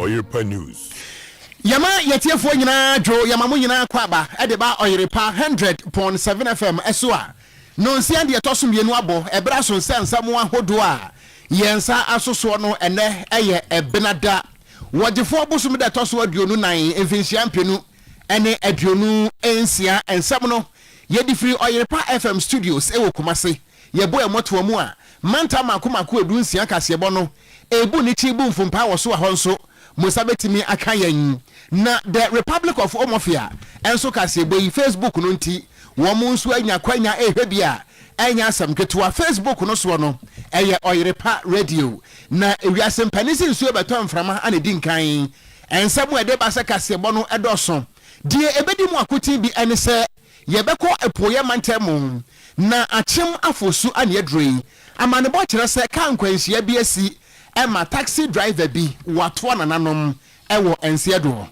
Oyerepa News. Yama yetiefo nyina dwo yama mu nyina kwaba edeba Oyerepa 100.7 FM eswa no nsia de toso mienu abo ebra so nsensam ahodo a yensa asoso no ene eye ebenada wogefo bosum de toso aduonu nan emfinhia mpenu ene aduonu ensia ensam no yedi free Oyerepa FM studios ewo Kumase yebo emoto mu a manta makomako edu nsia kasebo no ebu ni chibu mfumpa wo so ahonso musabetimi akayen na the Republic of Omofia enso kasebo yi Facebook no nti wo mu nso anya kwanya ehwebia enya asam ketua Facebook no so no eye Oyerepa radio na ewiase mpanisi nso beto mframa ane dinkan ensam ede ba se kasebo no edoso die ebedi mu akoti bi ene se yebekọ epoye mantemu na achim afosu ane adrei amane bo kire se kan kwanhia bi asi ema taxi driver bi wato nananom ewo ensiedo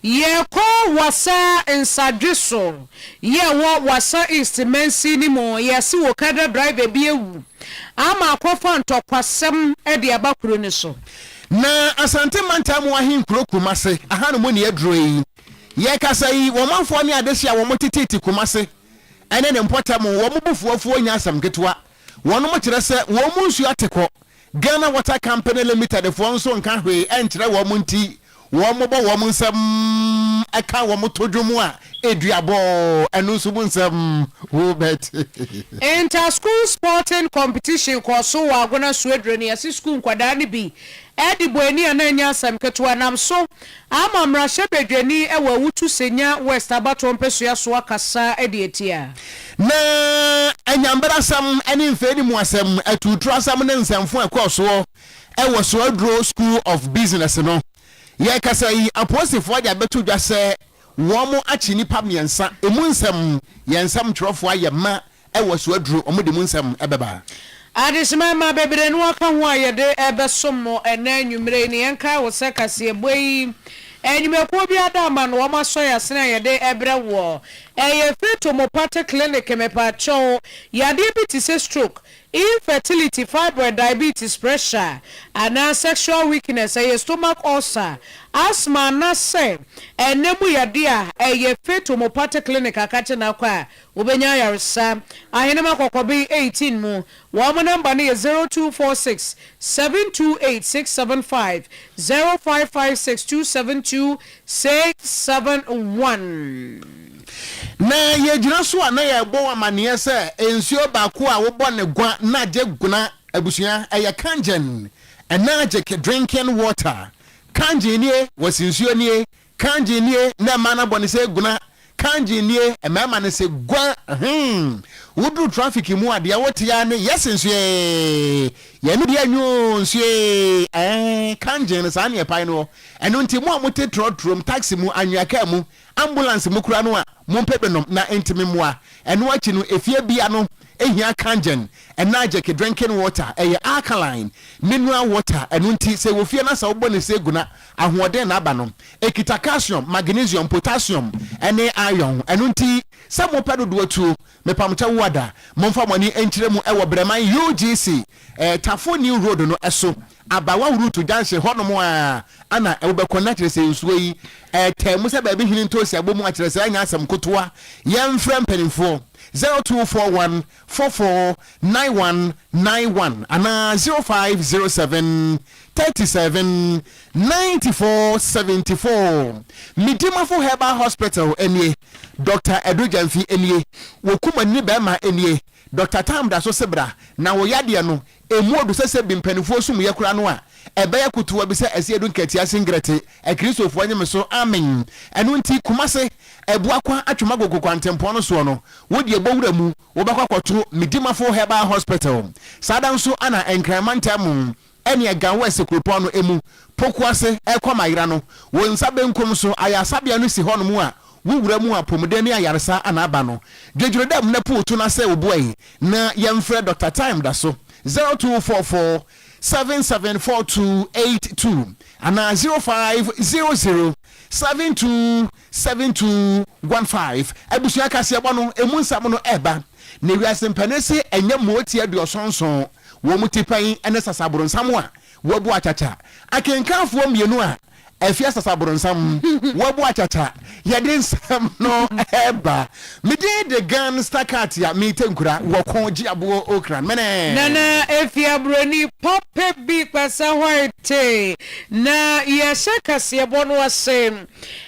ye ko wasa ensadweso ye wo wasa instrumency ni mo ye si wo kada driver bi ewu ama akofo ntokwasem e de abakuro ni so na asante mantamu ahin kuro Kumase ahanu mo ne adrei ye kasai wo manfo ne adesia wo motititi Kumase ene ne mpotamu wo mubufuafuo nya asam ketwa wono mo kire se wo mu nsu ateko Ghana Water Company Limited for nso nka hwe enkyere wo munti wo mo bo wo nsam aka wo motodwomu a eduabo enu nso bu nsam wo bet inter school sporting competition ko so wa agona suedroni asi school nkwada ne bi edibo eni ananya asam keto nam so amamra shebedwani ewa wutu senya West Abato mpesua so akasa edietia na anyambara sam eni mfeni mu asam atutru asam ne nsamfo ekoso ewo so adro school of business no ye kasa yi aposifo aja betu dwa se wo mo achi nipa miensa emu nsam yensam twrofo ayema ewo so adro omode mu nsam ebeba adisima ma bebere no aka ho ayede ebesomo enanwumre ni enka wo se kase eboi enyumeko bi adama no ma so ya sene ayede ebre wo eye fetomopathic clinic mepa cho yade bi ti se stroke infertility, fibroid, diabetes, pressure, and sexual weakness, a stomach ulcer, asthma, na say, and nemu yadia, a fetomopathic clinic, a catching aqua, Ubenya Yarsa, I am a 18 mo, woman number 0246 728 675 0556 272 671. na ye jina so na ye bo amane se ensuo ba ko a wo bo ne gwa na je guna abusua eye kangen na je drinking water kangen nie wasinsuo nie kangen nie na mana bo ne se guna kangen nie e ma ne se gwa wudu traffic mu ade wote ya ne yesinsuo ye ne dia nyu nsuo kangen sa ne pai no eno nti mu amote trotrom taxi mu anwaka mu ambulance mukura no a mompebenom na entimemwa eno achi no efie bia no ehia kangen ena jeke drinking water eye alkaline mineral water eno nti se wo fie na sa wo ne se guna ahoden na aba no ekita calcium magnesium potassium ene iron eno nti se mo pedo do atu mepamcha wada momfa moni enkyeremu ewo breman UGC Tafo New Road no eso abawa route junction hono a ana ebe connect se nsuo yi temu se ba bi hini ntosi abomu a kire se anya asam kotoa yemfrem penifo 0241 449191 ana 0507 37 94 74 Midimafo Herbal Hospital enie Dr. Edujamfi enie wokuma ni bema enie Dr. Tam da so sebra na wo yade no emuodu sese bimpanifo sum yakura no a ebeye kutuwa bi se esiedu nkatia singrete Kristofo anyeme so amen enu nti Kumase ebuakwa atwuma gogo kwantempo no so no wodi ebowura mu wo bakwa kwato Midimafo Herbal Hospital sada nso ana enkramantam eni eganwe sekropo no emu pokuase ekomayira no wo nsabe nkom so ayasabia no si hono mu a wuwura mu apomudeni ayaresa anaba no dwedwredam na putu na se obuai na yemfre Dr. Time da so 0244 774282 ana 0500 727215 abusua kase ebo no emu nsam no eba na wiase mpanese enye moti aduosonson wo mutipan ene sasaburo nsam a wo bu achacha akenkanfo mienu a Efia sasabronsam wabu achacha yɛde nsam no eba mede de gun stakat ya mitenkura wɔkɔgye abo okran mene nana efia broni pope bi kwasa white na yɛhyɛ kaseɛ bɔ no asɛm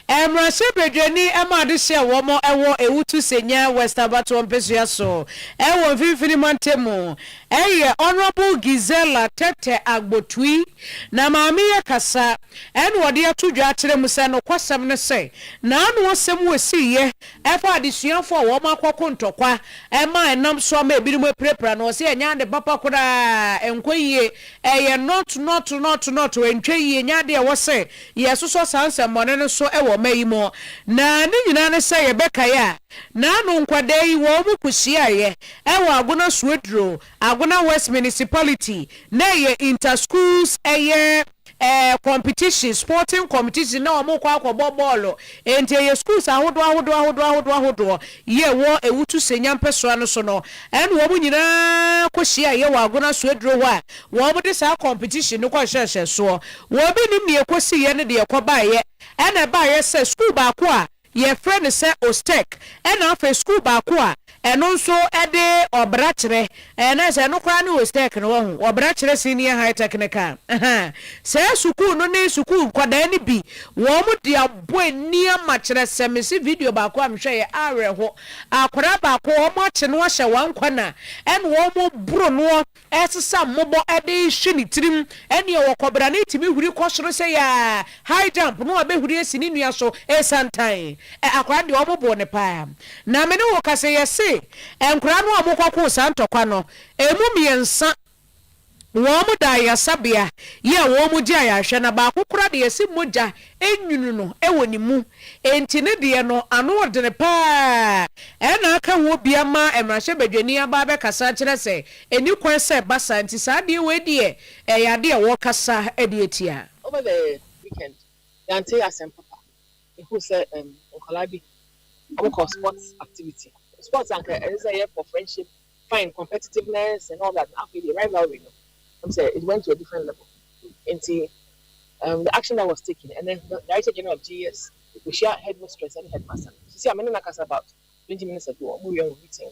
emrase bedwani ama de hye wɔmo ɛwɔ ewutu senya west abato mpesua so ɛwɔ mfimfini mantemu ɛyɛ honorable Gizela Tete Agbotui na maame yɛ kasa ɛne wɔde ato dwa akyerɛ mu sɛ no kwasɛm ne sɛ na ano asɛm wɔsiye ɛfa adesuafo a wɔn akɔkɔ ntɔkwa ɛma ɛnam so ama ebinom aprepra no sɛ ɛnya de papa koraa ɛnkɔyie ɛyɛ not ɛntwa yie nya de ɛwɔ sɛ yɛsoso sansɛm mɔne no so ɛwɔ mayi mo na ne nyinaa ne sɛ yɛbɛka ya na ano nkwada yi wɔn mu kuhyiaeɛ ɛwɔ agona suodro agona west municipality na yɛ interschools ɛyɛ competition sporting competition na wɔn kɔ akɔbɔ bɔɔlo enti yɛ schools ahodoɔ yɛ wɔ ewutu senya mpɛsoa no so no ɛna wɔn nyinaa kɔhyia yɛ wɔ agona suodro hɔ a wɔn de saa competition no kɔhyehyɛ soɔ wɔn bi nim ne yɛkɔsi yɛ ne deɛ kɔbaayɛ ɛna ɛbaayɛ sɛ school baako a yɛfrɛ ne sɛ ostek ɛna afɛ school baako a ɛno nso ɛde ɔbrakyerɛ ɛna sɛ no koraa ne ostek no wɔ ho ɔbrakyerɛ senior high technical sɛ sukuu no ne sukuu nkwadaa ne bi wɔn mu de abɔ nneɛma kyerɛ sɛ mesi video baako a mehwɛ yɛ awerɛho akwadaa baako wɔn akye no ahyɛ wɔn nkwana ɛna wɔn mu boro no ɛsesa mmobɔ ɛde hye ne tirim ɛne ɛwɔ kɔbra ne timi huri kɔ soro sɛ yɛ high jump no abɛhuri esi ne nua so ɛsantan akwadaa de wɔn bɔ ne paa na me ne wɔ kasa yɛ se enkura no amokɔko santokwa no emu miensa wɔn da yasabea ye wɔn mu gye ayahwɛ na baako kura de yesi mogya enwunu no ɛwɔ ne mu enti ne de no ano de ne paa ɛna aka ho bia ma emrahye badwani aba be kasa kyerɛ sɛ eni kwan sɛ basa nti saa de we de ɛyɛ de wɔ kasa ɛde etia over the weekend yante asem papa who said nkolabi about sports activity sports and is a for friendship, fine competitiveness and all that. After the rivalry, I'm saying it went to a different level. And the action that was taken, and then the Director General of GS, we share headmistress and headmaster. You see, I'm in about 20 minutes ago, we were meeting,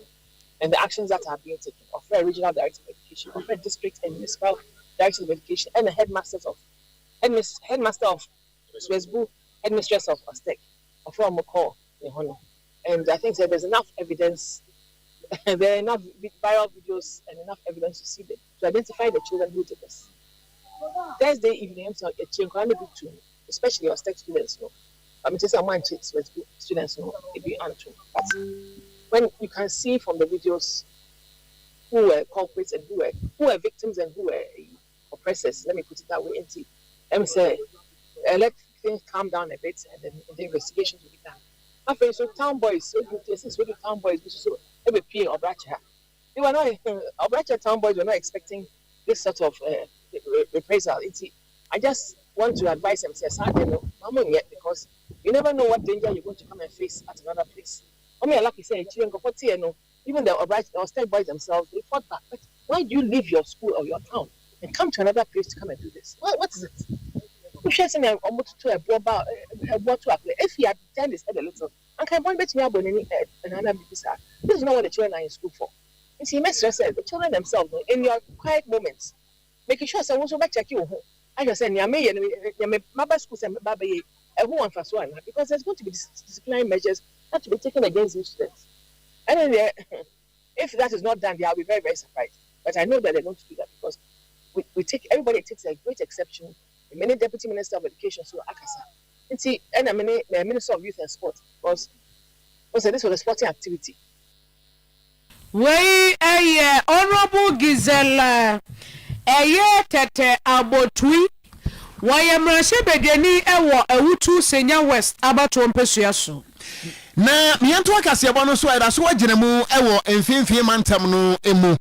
and the actions that are being taken of a regional director of education, of a district and municipal director of education, and the headmaster of Swesbu, headmistress of Aztec, of Moko, and I think that there's enough evidence, there are enough viral videos and enough evidence to see them, to identify the children who did this. Thursday evening, so especially our tech students, I'm just a man students it be untrue. But when you can see from the videos who were culprits and who were victims and who were oppressors, let me put it that way, and I'm saying let things calm down a bit and then the investigation will be done. After so town boys, so town boys, so every P or Bracha. They were not Bracha town boys were not expecting this sort of reprisal. I just want to advise them, say, Mama yet, because you never know what danger you're going to come and face at another place. Only like you say, even the Step boys themselves, they fought back. But why do you leave your school or your town and come to another place to come and do this? What is it? If he had turned his head a little, and can one bet me about any another this is not what the children are in school for. You see, Mr. said the children themselves in your quiet moments, making sure someone will check you home. I just said, my school and Baby, everyone for one, because there's going to be disciplinary measures that to be taken against these students. And then, if that is not done, I'll be very, very surprised. But I know that they're going to do that because everybody takes a great exception. Many deputy minister of education, so Akasa. And see, and a minister of youth and sport was this was a sporting activity. We honorable Gizela Tete Agbotui. Why am Rashe Bedeni ewo ewutu senya west abato mpesua so. Na mianto akase bono so era so agine mu ewo emfimfie mantam no emu.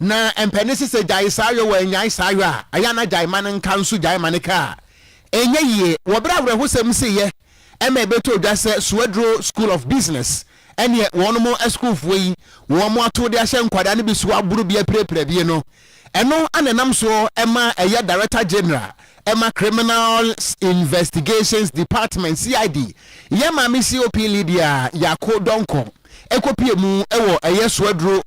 Na empenisi se jai sayo wa nyai sayo a aya na jai man nkanso jai man ka enye yie wo bra bra hosem se ye ema beto dwa se Swedro School of Business ene won mo school fo yi wo mo ato de ahye nkwada ne bi so aburu bia prepre bie no eno anenam so ema eye Director General Emma Criminal Investigations Department CID ye maame COP Lydia Yako Donko ekopie mu ewo Swedro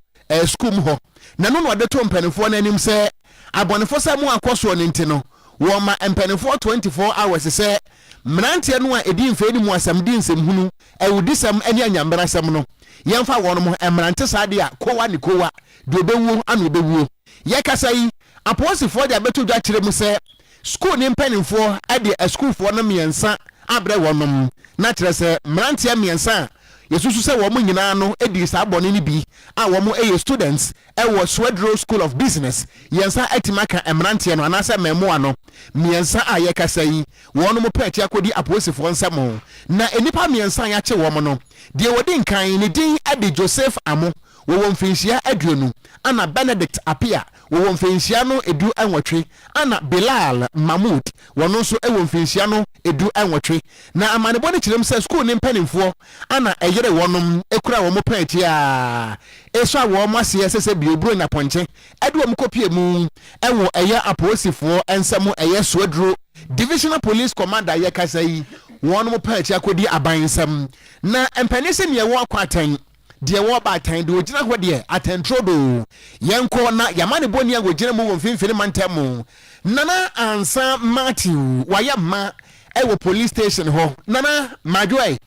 school ho na no de to mpanefo na anim se abonefo sa mu akoso ne ntino wo ma mpanefo 24 hours se mrantie no a edi mfe ni mu asam di nsem hunu ewudisam ani anyambra sam no yemfa won mo emrante saade a kowa ni kowa de obewu anu obewu ye kasa yi aposifo de abeto dwa kire mu se school ni mpanefo ade a school fo no miensa abre wonom na kire se mrantie miensa yesusu se wo mo nyina no edi sa abone ni bi a wo mo students wo Swedro School of Business yensa atimaka emrante no anase memoa no miensa a ye kasa yi wono mo peti akodi aposifo nsamo na enipa miensa ya che wo mo no de wodi nkan ni din ade Joseph Amo wo mfinhia aduonu ana Benedict Apia wo mfinhia no edu anwotwe ana Bilal Mahmoud wono so wo mfinhia no edu anwotwe na amanebo ne kirem se school ne mpanimfo ana eyere wonom ekura wo mo peti a eso a wo mo ase sese biobro na ponche edu wo kopie mu ewo eya aposifo ensamo eya Swedro Divisional Police Commander ye kasai wonom peti akodi abansam na empanise ne wo akwatan de wo ba tan de ogina ho de atentrodo yenko na yamane boni a ogina mu wonfimfini mantam nana ansa Matthew wayama ewo police station ho nana majoy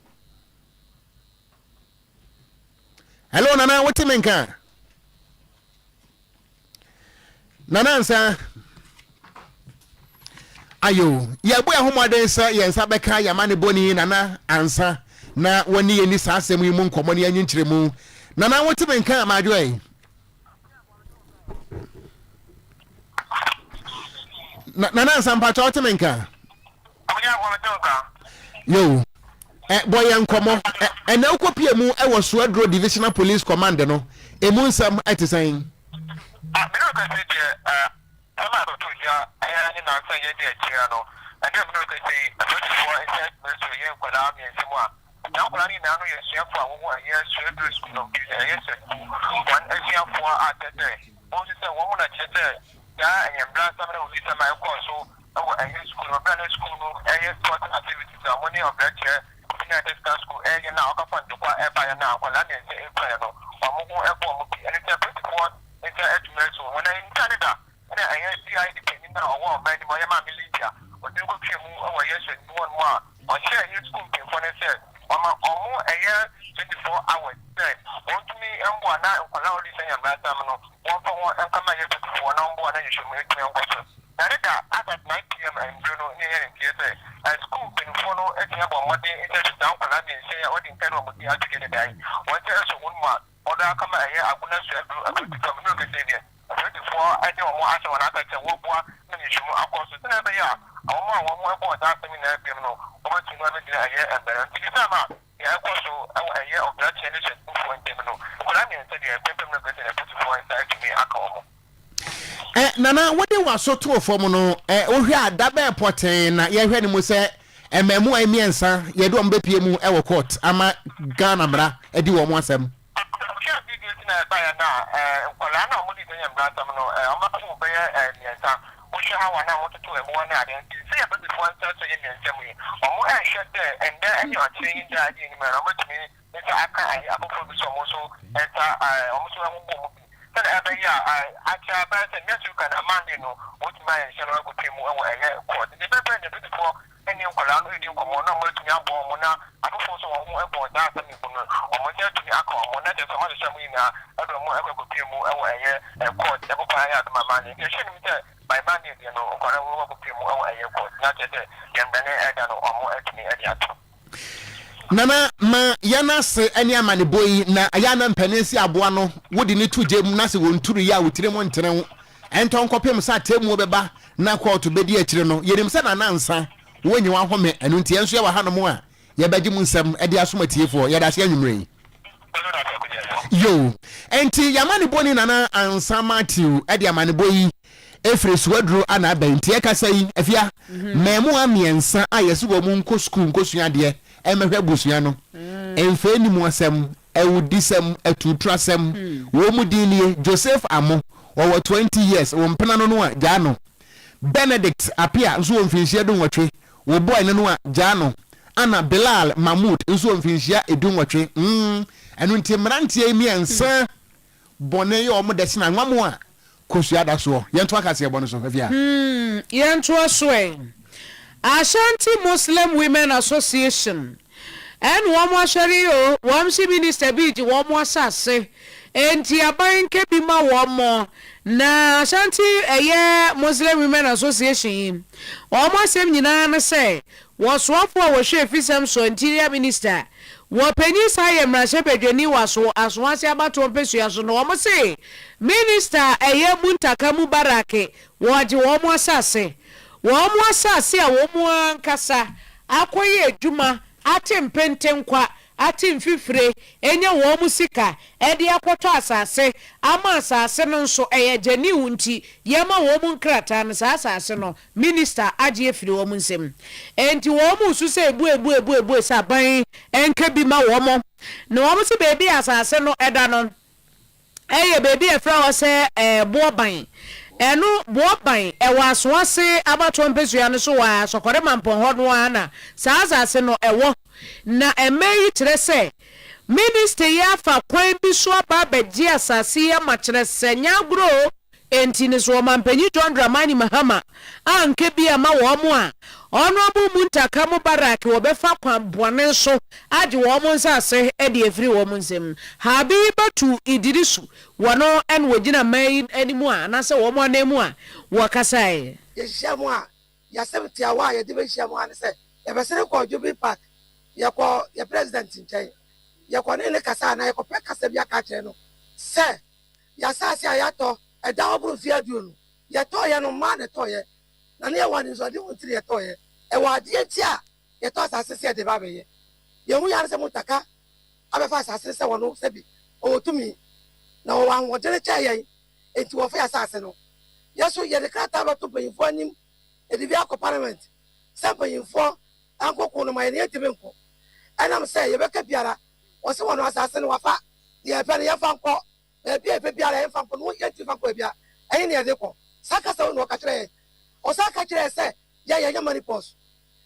hello nana what menka nana ansa ayo ya boya homoden sa yensa beka yamane boni nana ansa na wani yeni sa asem yi mu nkomo ne anyi nkyere mu na na wote menka amajo na na sampa to wote menka yo boy nkomo na ukopie mu e wo Swedro Divisional Police Command no emu nsam atisan me no ka se ama to ya ni na sa ye de chia no and me no ka se for inside so ye kwala mi nsemwa now, planning now, yes, you have one year, Swedro School of Business, yes, one year for at the day. Most is a woman at Chester, and blast some of these my also, our school, brand school, area sport activities, and one of that chair, United States School, area now, upon the empire now, while I didn't say empire, or more airport, and it's a pretty one, it's a so when I in Canada, and I see I depending on one by the Miami Militia, or do go to our yes, and one more, or share your school for the said. Almost a year, 24 hours. Want to me, and one night, allow this and last time, one for one, and come here for number one, and you should make me a question. At 9 p.m. and Bruno near in theater, at school, can follow anything about what they interested down for that and say, what in kind of the altogether day. One tells one month, or that come here, I would not say, I could become a new Canadian. 24, I don't want to answer when I walk one, and you should, of course, never are. I want one more that seminar, you know, over to another year and then to the summer. Yeah, also a year of that change for Temino. But I mean, the paper represented 24 inside to me, I call. Nana, what they were so to for mono, oh, yeah, that bear potting, yeah, when you say, and Memo, I mean, sir, you don't be PMU, our court, I'm a Ganamra, a do one them. By now, well, I know what you're doing, Bratamino, I'm not going to bear and yes, which how I want to do a one night and see about the one touch in the assembly. Or more I shut there, and then you're saying that in my number to me, it's a kind of also, and I almost won't be. Then every year, I try about and yes, you can amend, you know, what my general could be more court. The paper in the before any of Colano, you come on, number to me, I'm born, I don't also want more that, or more to me, I call one that is a mother, I don't know, I could be more away, and court, I will buy out my money. You shouldn't be there. By money, you know, or I will be more away, not just a young man, or more at me at the Nana ma yana se eni amane boy na ayana mpanensi aboano wodi ne tuje na se wonturu ya wotire mo ntene enton kopem sa temu beba na court bedi akire no yerim se na nansa wonyi wa home enu ntie enso ya wa hanom a ye baji mu nsam edi asomatiefo ye da se anwumre yo enti yamane boni nana ansa Matthew edi amane boy efre Swedro ana benti e kasa yi afia memu amiensa ayeso wo mu nko school nko suade emehwe busua no emfe ni mu asem ewudisem atutrasem wo mu dinie Joseph Amo wo 20 years wo mpena no no a ja no Benedict apia nso mfinhia du nwotwe wo boy ne no a Jano ana Bilal Mahmoud nso mfinhia edu nwotwe enu nti mrantie mi ensa bone ye omo de sina nwamo a kosua da so yento akase ebo no so afia yento so Ashanti Muslim Women Association and womo ashari o wamsi minister biji womo asase enti aban ke bi ma womo na Ashanti Muslim Women Association womo asem nyina na say woswafo a wo hwe fisam so interior minister wo pani saye mrashe pedwani waso aswase abato pesua so no womo say minister Muntaka Mubarake woje womo asase womo asase a womo ankasa akoye adwuma ate mpentenkwa ate mfifire enya womo sika ede akoto asase ama asase no nso jani wunti yema womo nkrata no asase no minister aje efiri womo nsem enti womo su ebu sa ban enka bi ma womo na womo se bebi asase no eda no bebi efra wo se boban enu boban wasoase abato mpesua no so wa sokore mampon ho no ana asase no na emeyi kire se minister ya fa kwan bi so aba beji asase ya makire se nyagro enti ne so mampanyi John Dramani Mahama anke bi ama wo mo a Honorable Muntaka Mubarak wo be fa kwan bone so age wo mo nsase e de efiri wo mo nsem Habibatu Idrisu wono en wogina mai animu a na se wo mo na mu a wo kasae ye hyiamu a ya sebti awa ye de be hyiamu a ne se ye be sere ko Jobi Park ye president nchen ye ko ne kasa na ye ko pe kasa bia ka kire no se ya sase ayato e da obru fi adu no ye to ye no ma ne to ye na ne wani so de wontiri ye to ye e wa de tia ye to asase se de ba be ye hu ya ne se Muntaka abefa asase se wono se bi o tumi na o wan wo de cha ye enti wo fa asase no yeso ye de krata ba to payinfo anim e de bia ko parliament se payinfo ankoko no ma ye ne tebe nko enam se ye be ka biara wo se wono asase no wafa ye pe ne ye fa nko e pe biara ye fa nko no ye ti fa nko bia ayi ne ye de ko saka se wono ka kire o saka kire se ye money post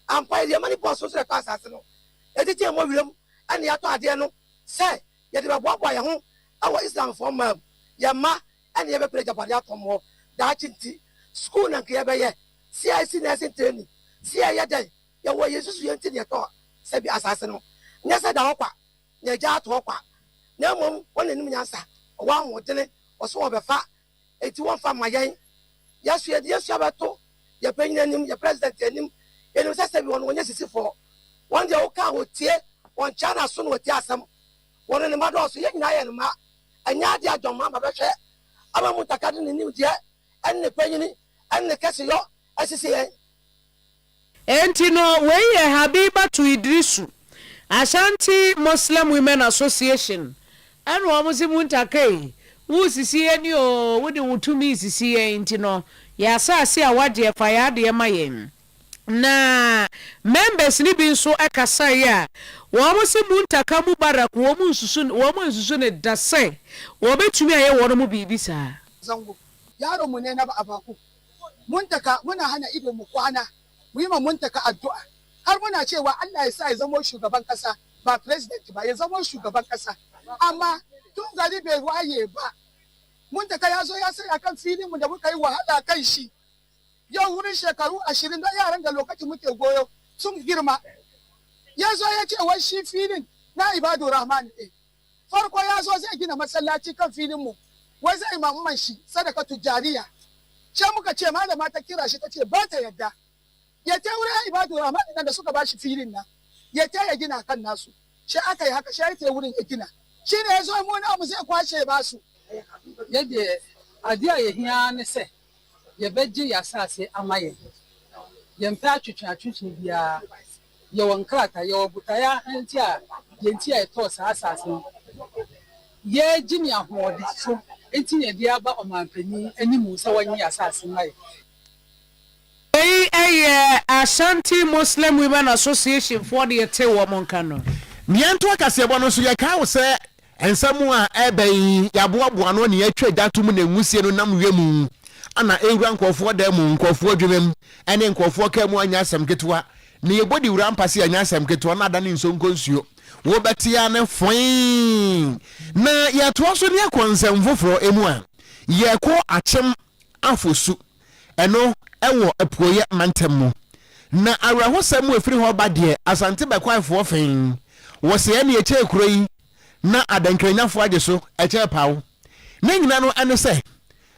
ampa ye money post so se ka asase no e ti mo wiram ani ya to ade no se ye de ba boa ye ho awo Islam for ma ye ma ani ye be pere japade atomo da chinti school na ke ye be ye CIC nursing training ye dey ye wo yesusu ye nti ne to se bi asase no nya se da hokwa nya ja to hokwa na mom wona nim nyansa o wa hodene o so obefa eti won fa mayen yesu abeto ye panyin anim ye president anim ye no se bi won wonya sisifo won de o ka hotie won chana so no tie asam won ne mado so ye nyina ye no ma anya de adwoma ma behwe aba Muntaka de nim de enne panyin enne kese yo asisi ye enti no we Habibatu Idrisu Ashanti Muslim Women Association anu amusi Muntaka wo sisi eni o wo de wutumi sisi enti no ya asase a wade fa ya de ma yen na members ni bi nso ekasa ya wo amusi Muntaka Mubarak wo mu nsusu ne dase wo betumi aye wo mu bibi sa zango yaro mu ne na abaku Muntaka muna hana ido mu kwana mu yi ma Muntaka addu'a har muna cewa Allah ya sa ya zama shugaban kasa ba president ba ya zama shugaban kasa amma tun gari bai waye ba Muntaka ya zo ya sai akan filin mu da muka yi wahala kan shi yau wurin shekaru 20 da yaran da lokacin muke goyo sun girma ya zo ya ce wai shi filin na Ibadu Rahman farko ya zo zai gina masallaci kan filin mu wai zai mamman shi sadakatu jariya sai muka ce malama ta kira shi tace ba ta yadda ya ta wurin Ibadu Rahman nan da suka bashi filin nan ya ta ya gina kan nasu sai aka yi haka sai ta wurin ya gina shine yazo mu na mu zai kwashe ba su yadda adia ye hia ne se ye beje ya sase amaye ye mpa atwetwe bia ye wonkrata ye obutaya entia ye ntia e to sa asase ye gini ahode so enti ye dia ba omanpani animu se wanyi asase maye Ashanti Muslim Women Association for the Tewa Monkano. Mianto akasebo no so ye ka wo se ensamu a ebei yaboaboa no ne yatwa datum na nwusie no nam wemu ana ewura nkɔfoɔ da mu nkɔfoɔ dwumam ɛne nkɔfoɔ ka mu anya asɛm ketewa na yɛbɔdi wura mpase anya asɛm ketewa na adane nsonko nsuo wobɛtia ne foin na yɛtoa so ne akɔ nsɛm foforɔ emu a yɛkɔ akyem afosu ɛno ɛwɔ apuoyɛ mantam mu na awerɛhosɛm mu efiri hɔ ba deɛ asante bɛkwaefoɔ fɛn wɔsɛɛ ne yɛkyɛ kuro yi na adankranyafo agye so ɛkyɛ pawo ne nyina no ɛne sɛ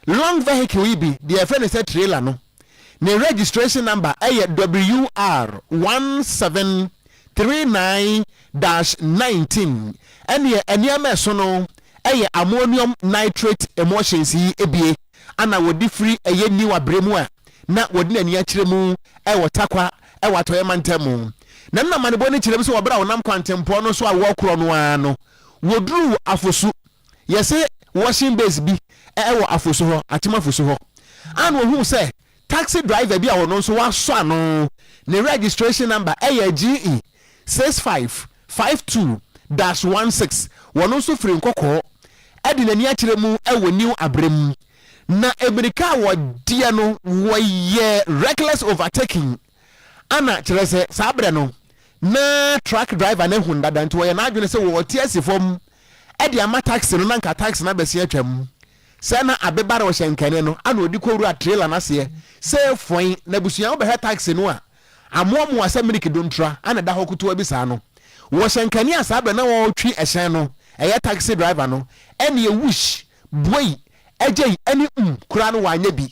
long vehicle yi bi deɛ ɛfrɛ ne sɛ trailer no ne registration number ɛyɛ WR 1739-19 ɛne ɛnneɛma ɛso no ɛyɛ ammonium nitrate emulsions yi ebie ana wɔde firi ɛyɛ new abrɛ mu a na wɔde n'ani akyerɛ mu ɛwɔ takwa ɛwɔ atɔyɛ mantam mu na nna manebɔ ne kyerɛ mu sɛ wɔbrɛ a wɔnam kwantempɔ no so a wɔkorɔ no ara no wɔduru afosu yɛsɛ washing base bi ɛwɔ afosu hɔ atem afosu hɔ ana wɔhu sɛ taxi driver bi a wɔno nso wasɔ ano ne registration number ɛyɛ GE 6552-16 wɔno nso firi nkɔkɔɔ ɛde n'ani akyerɛ mu ɛwɔ new abrɛ mu na emirika a wɔdeɛ no wɔyɛ reckless overtaking ana kyerɛ sɛ saa berɛ no na truck driver ne hu dada nti wɔyɛ n'adwene sɛ wɔte asi fam ɛde ama taxi no na nka taxi no abɛsi atwam sɛ na abebare wɔhyɛ nkɛne no ana ɔdi kɔwura trailer no aseɛ sɛ foin na busua wobɛhwɛ taxi no a amoamoa sɛ miliki dontra ana da hɔ kotoa bi saa no wɔhyɛ nkɛne a saa berɛ na wɔtwi ɛhyɛn no ɛyɛ taxi driver no ɛne ɛwush boi ɛgye ɛne kura no wanyɛ bi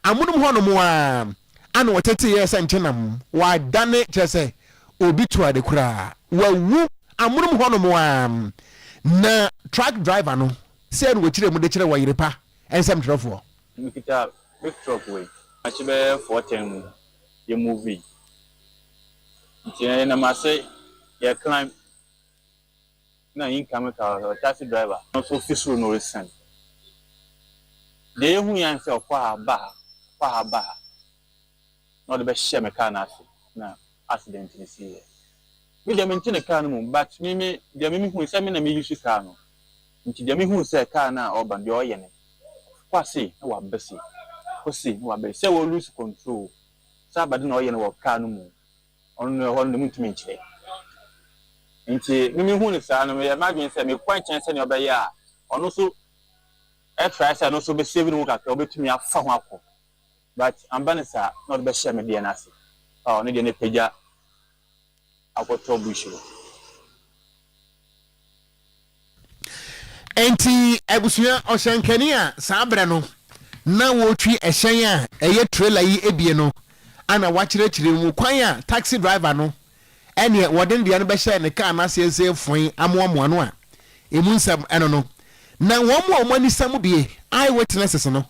amonum hɔ no mu a ana wɔtete yɛ sɛ nkyenam wadane kyerɛ sɛ obi toa de kura wawu amonum hɔ no mu a na truck driver no sɛ no wɔkyerɛ mu de kyerɛ Oyerepa ɛnsɛm twerɛfoɔ mikita big truck way akyi bɛ 410 yɛ movie nti na ma sɛ yɛ climb na income car taxi driver no so fisuru no reason de hu yan sɛ ɔkɔ aba na ɔde bɛ hyɛ me car na ase na accident ni si yɛ me de maintain car no mu but me de me hu sɛ me na me use car no nti de me hu sɛ car na ɔba de ɔyɛ ne kwase na wa bɛsi kwase na wa bɛsi sɛ wo lose control sɛ abade na ɔyɛ ne wɔ car no mu ɔno hɔ no mu ntumi nkyerɛ nti me hu ne saa no me imagine sɛ me kwan kyɛn sɛ ne ɔbɛyɛ a ɔno so try say no so be saving wo kakra obetumi afa ho akọ but ambanisa na ɔde bɛ hyɛ me deɛ n'ase ne deɛ ne pagya akɔtɔ bushiro enti abusua ɔhyɛnkani a saa berɛ no na wɔtwi ɛhyɛn a ɛyɛ trailer yi ebie no ana wakyerɛkyerɛ mu kwan a taxi driver no ɛne wɔde deɛ no bɛhyɛ ne car na siesie foin amoamoa no a emu nsɛm ɛno no na wɔn mu a wɔn ani sam bie eyewitnesses no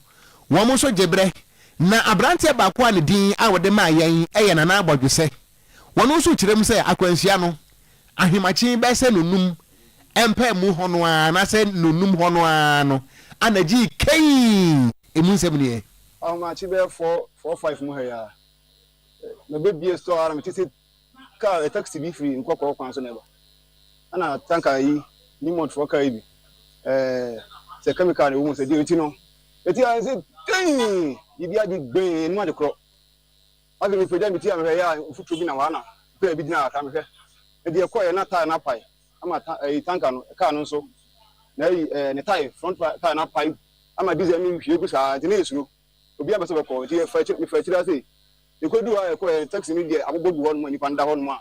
wɔn nso gyebrɛ na aberanteɛ baako a ne din a wɔde maa yɛn ɛyɛ nana abɔdwesɛ wɔn nso kyerɛ mu sɛ akwanhyia no ahemakye bɛsɛ nonum ɛmpɛ mu hɔ no a na sɛ nonum hɔ no a no anagye kɛyi emu nsɛm nie ɔmakye bɛyɛ 4-5 mu ha ya na bɛbie store ara mete sɛ car taxi bi firi nkɔkɔɔ kwan so na ɛba ana tanka yi nimont for car yi bi sɛ chemical wo mu sɛ deɛ enti no eti a sɛ ten bibi adi gben no ade korɔ ade me pɛgya meti a mehwɛ ya futu bi na wana pɛ bi dina aka mehwɛ edi ɛkɔ yɛ na tire na pai ama tanka no car no nso na yi ne tire front tire na pai ama diesel mi hwie gu saa enti na esuro obi abɛsɛ bɛkɔ enti me fa kyira sɛ ekodu a ɛkɔ taxi ni deɛ abobɔ gu hɔ no nipa nda hɔ no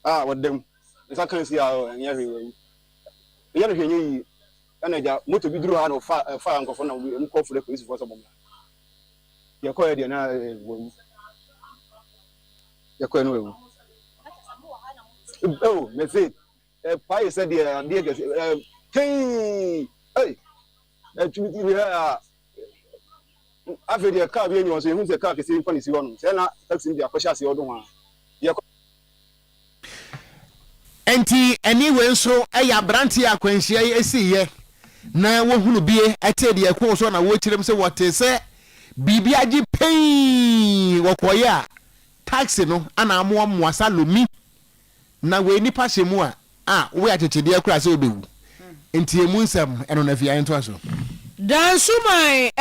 a wɔdam nsa kan si a ɛnyɛ hwee yɛ no hwɛ yi ana ja moto bi duru ha no fa nkɔfo na mu kɔfo le police force bomla yɛ kɔ yɛ deɛ na wɔwu yɛ kɔ no wɔwu oh me say pai sɛ deɛ kai tumi ti ha afɛ deɛ car bi enyi wɔn so ehu sɛ car kɛse mfa ne si hɔ no sɛ na taxi bi akɔhyɛ ase ɔdo ho a yɛ enti anyway nso ɛyɛ aberanteɛ akwanhyia yi esiyɛ na wohunu bie ɛte deɛ ɛkɔ so na wɔkyerɛm sɛ wɔte sɛ biribi agye pɛn wɔkɔyɛ a taxi no ana amoamoa salomi na wɔ nipa hyɛ mu a wo akyekyedeɛ kora sɛ obɛwu enti emu nsɛm ɛno na fia nto aso Dansumai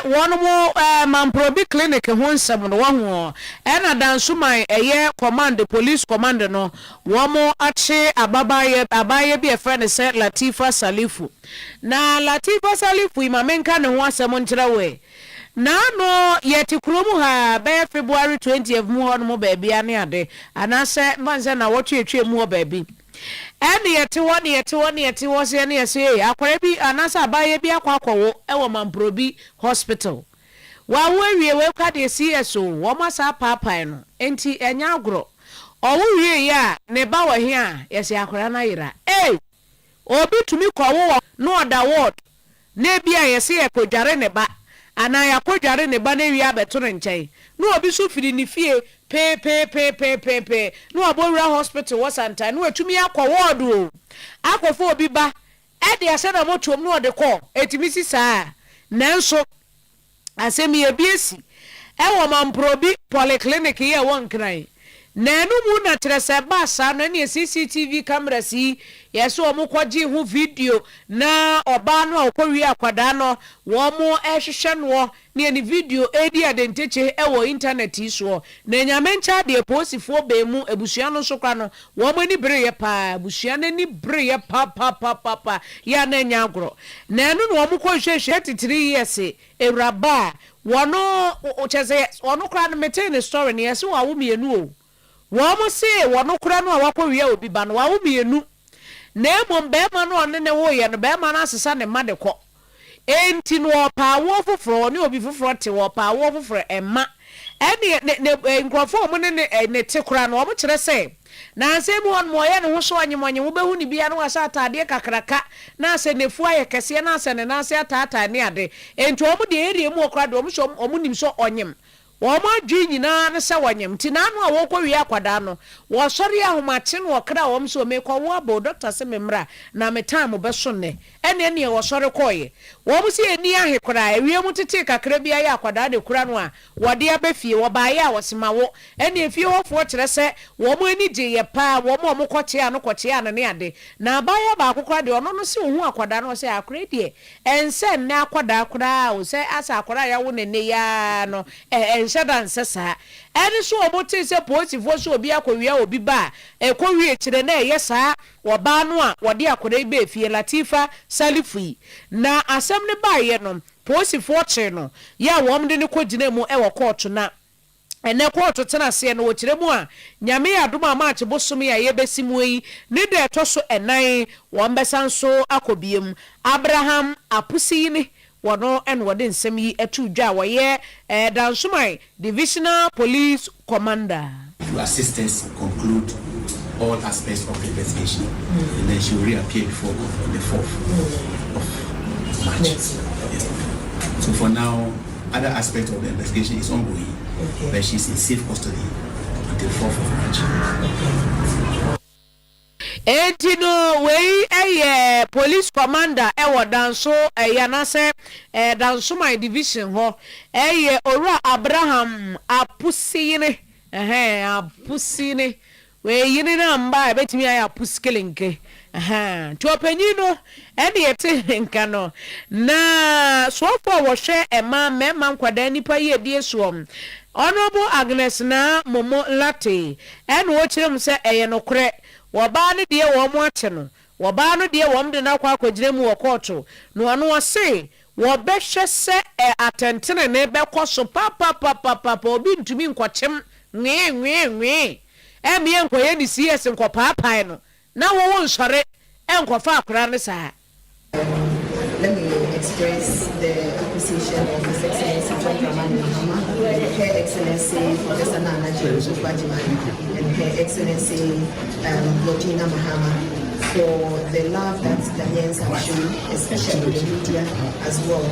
one more Mamprobi clinic one seven one more and a Dansumai command the police commander no one more ache abaye be a friend said Latifa Salifu na Latifa Salifu imamenka ne ho asem nkyerɛwe na no yeti kuromu ha be February 20th mu ho no baabi ane ade anase manze na wotwe mu baabi ene yete was ene yese akwara bi anasa abaye bi akwakowo ewo Mamprobi hospital wa we ka de CSO wo masa papa no enti enya agro owo wie ya ne ba wa he a yese akwara na yira obi tumi kowo no other ward na bia yese ekwadware ne ba ana yakwadware ne ba na wi abeto ne nkyɛn no obi so firi ne fie pe no abowura hospital wasanta no atumi akɔ ward o akɔfo obi ba de ase na motom no de kɔ etimi si saa nanso asemi ebiesi wɔ Mamprobi polyclinic ye won kran na enu mu na trese ba sa no ne CCTV camera si yeso omo kwaji hu video na oba no okɔwi akwada no wo mo ehwehwɛ no ne ni video edi adenteche ewo internet iso na nyamencha de posifo be mu ebusua no sokwa no wo mo ni breye pa ebusua na ni breye pa ya na nya agro na enu no wo mo kɔhwehwɛ 33 years ewraba wono ocheze wono kra no maintain story ne yeso wa wo mienu o wo se wono kura no awakɔwie obi ba no wa wo mienu na emom be ma no ne wo ye no be ma na asesa ne ma de kɔ enti no pa wo foforo ne obi foforo te wo pa wo foforo emma ene ne nkrofo mo ne te kura no mo kyerɛ sɛ na asem won mo ye ne ho so anyemonye wo behu ne bia no asa atade kakraka na ase nefu aye kese na ase ne na ase atata ne ade enti omo de eri mu okra do omo nim so onyem Wama dwi nyina ne se wanyem ti na anu a wokɔwie akwada no wo sɔre ahomache no okra wom so mekɔ wo abo doctor se memra na me time be so ne ene ne wo sɔre kɔye wom se eni ahekora ewie mu tete kakra bia ya akwada de kura no a wode abefie wo baaye a wosema wo ene efie hofo kyerɛ se wom ani gye ye pa wom kɔkye ano kɔkye ano ne ade na baaye ba akokora de ono no se ohu akwada no se akora de ense ne akwada akora o se asa akora ya wo ne ne ya no shadan sesa eni so obote se posifo so obi akowia obi ba ekowie kire na yesa oba no a wode akora ibe fie Latifa Salifu na asem ne ba ye no posifo che no ya wom de ne kogina mu e wo court na ene court tena se no wo kire mu a nyame adoma ma ache bosom ya ye besimu yi ne de etoso enan won besan so akobiem Abraham apusi ni wano and wadin semi etu dwa waye Dansumai Divisional Police Commander. To assist us conclude all aspects of the investigation, and then she will reappear before on the 4th of March. Yes. So for now, other aspects of the investigation is ongoing, but she's in safe custody until 4th of March. Entino we police commander ewo danso yanase Dansumai division ho ora Abraham apusine apusine we yini na mba betimi ya apuskelenke to opanyino ene yete nka no na so for wo hwe ema mema nkwada nipa ye die so Honorable Agnes na Momo Latte ene wo kirem se nokore Waba no de wo mo ache no waba no de wo mde na kwa akwagyina mu wo koto no ano wose wo behwe se atentene ne bekoso papa obi ntumi nkwachem nwe emie nkoye ni CS nkopaapan no na wo nsore enkofa akora ne saa. Let me express the appreciation of His Excellency John Dramani Mahama, Her Excellency Professor Nana Jimani, and Her Excellency Georgina Mahama for the love that Ghanaians have shown, especially the media as well.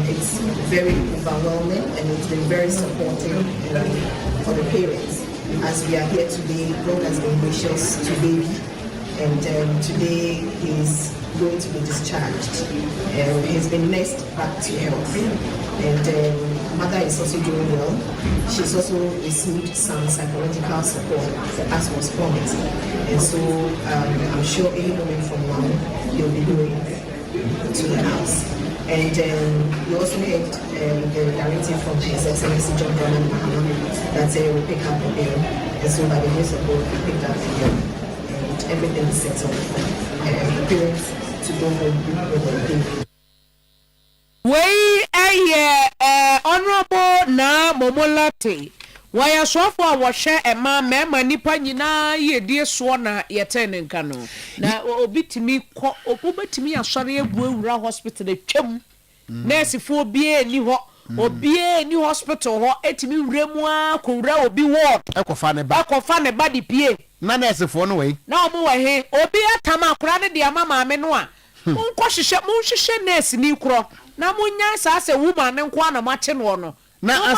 It's very overwhelming and it's been very supportive for the parents. As we are here today, God has been gracious to baby, and today he's going to be discharged. He's been nursed back to health, and mother is also doing well. She's also received some psychological support as was promised, and so I'm sure any moment from now they'll be going to the house. And you also heard the directive from His Excellency John Dramani Mahama that will pick up the bill. And so by the grace of God, we picked up the bill. And everything is settled for the parents to go home with their baby. Honorable na Momolate. Why so for wa share e ma mema nipa nyina ye die so na ye ten nka no na obitimi ko obetimi asore agu awura hospital atwam nurse fo bie ni ho obie ni hospital ho etimi wremu a ko wura obi ward ekofa ne ba di pie na nurse fo no we na omo wa he obi atama akura ne de ama maame no a munko hihye nurse ni kro na munya sa se woman ne nko na ma che no no na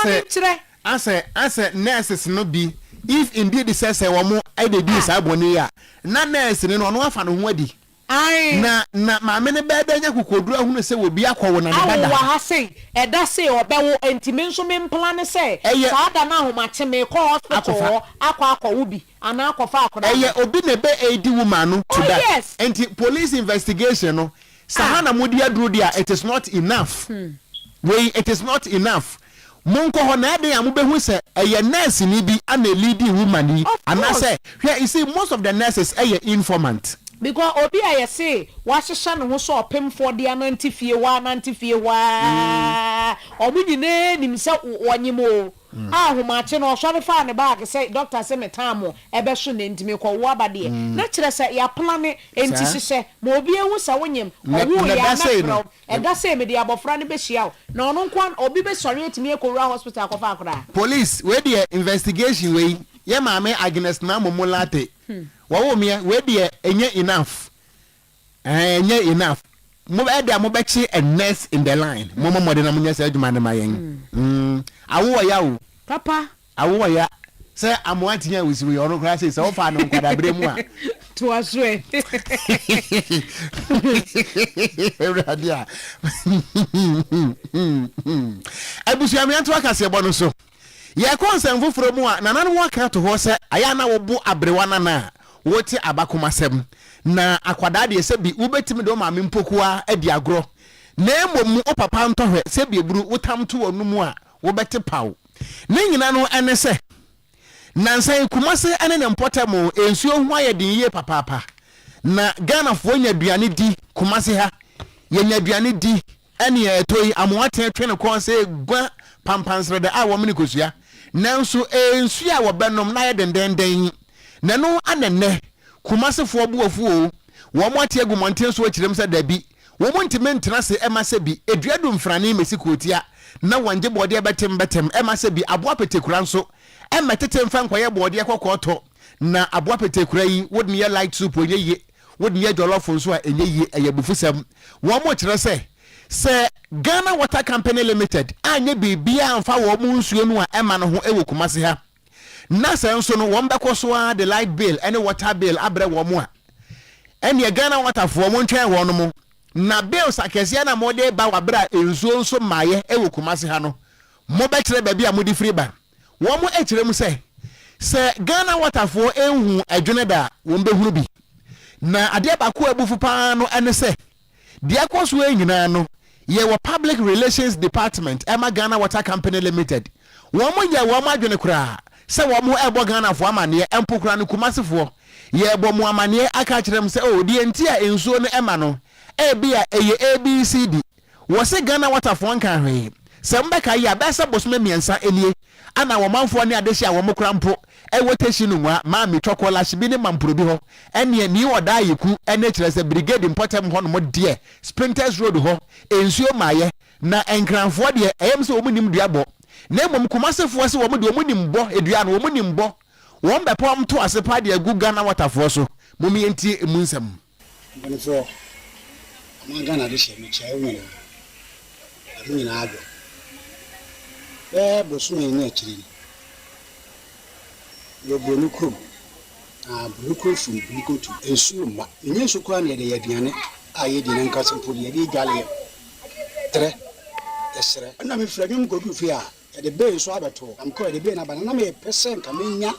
ase nurses no bi if indeed says say womo I dey do sa boni ya na nurse ni no afa no ho adi ai na maame ne be da nya kokoduru ahunu se wo bi akwo na ne bada wa ha sei e da sei obewo entime nso me plan say sa da na ahomache me ko hospital akwa wo bi ana akwa akoda eye obi ne be edi woman no to that yes. enti police investigation no sahana modi aduru dia it is not enough it is not enough monko ho na ade am behu se eye nurse ni bi ana leading woman ni ana say here you see most of the nurses eye informant because obi aye say wa hihya no ho so opem for dia nantifie wa omunyine nim se wonyimo ahomache no hware fa ne bag say doctor say metamo ebe so ne ntimi ko wo abade na kire say ya plan enti hihye ma obi ehu sa wonyem owu ya na e da say me dia abofra ne be hia na ono nkwan obi be sori etimi ekowura hospital akofa akora police we the investigation we ye maame Agnes na Momolate wo me we the enye enough mo be dia mo be chi a nurse in the line mo de na munya say adwuma na mayen awo ya o papa awo ya say amwanti nya wisi we ono kra say so fa no nkwada bre mu a to aswe Ebradia abusu amianto akase bo no so ye konsem foforo mu a nana no waka to ho se aya na wo bo abrewa nana woti abakomasem na akwada de se bi ubetimi do ma mempokua adi agro na emom o papa ntohwe se bi eburu wotam to wonu mu a wo bete paw ne nyina no ene se nansan kumase ene ne mpotamo ensuo ho ayedin ye papa na Ghana fo nya duane di kumase ha ye nya duane di ene ye toyi amoate twene kon se gwa pampansre de a wo mene kosua nanso ensuo a wo benom na ye dendenden na no anenne kumase fo buafu o wo mo ate agumonten so akirem se dabi wo mo ntime ntena se ema se bi eduadu mfrane mesikotia na wanje bode betem ema se bi aboa petekura nso ema tete mfa nkoye bode kokoto na aboa petekura yi wodin ye light soup onye wodin ye jollof nso a enye ye ayabufusam wo mo kire se Ghana Water Company Limited anye bibia amfa wo mo nsuo no a ema no ho ewo kumase ha na se nso no wo mbekwoso a the light bill any water bill abre wo mo a ene Ghana Water fo mo ntwen wo no mo na bills akese na mo de ba wabra ensuo nso maye ewo kumase ha no mo be kire ba bia mo di free ba wo mo ekire mu se Ghana Water fo enhu adwene da wo mbehuru bi na ade ba ko abufu pa no ene se de akoso enyina no ye wo public relations department ema Ghana Water Company Limited wo mo ye wo mo adwene kura se wo mo ebo Ghana fo amane empokura no kumasefo ye ebo mo amane aka kirem se o die nti a ensuo no ema no bia eye ABCD wo se Ghana Water fo nkan hwe se mbeka ya be se bosome miensa elie ana wo manfo ne adehia wo mokura mpo woteshi no nwa ma mi chokola shibi ne mampuro bi ho ene ni oda yeku ene kire se brigade importem ho no mo de Sprinters Road ho ensuo maye na enkranfo de eyem se omunim duabo na mom kumasefo se wo mo de omunim bo edua no omunim bo wo mbepom to asepa de agu Ghana Water fo so mom yenti emunsam bani so ama Ghana de she me chai wona ami na ado bosu ni akiri yo bonukum bunukum fun bunukum tu ensu ma enye su kwa ne de yaduane aye de nan kasempo de de gale tre esre na me fragem godu fi a de be so abeto am ko de be na ba na me percent ka menya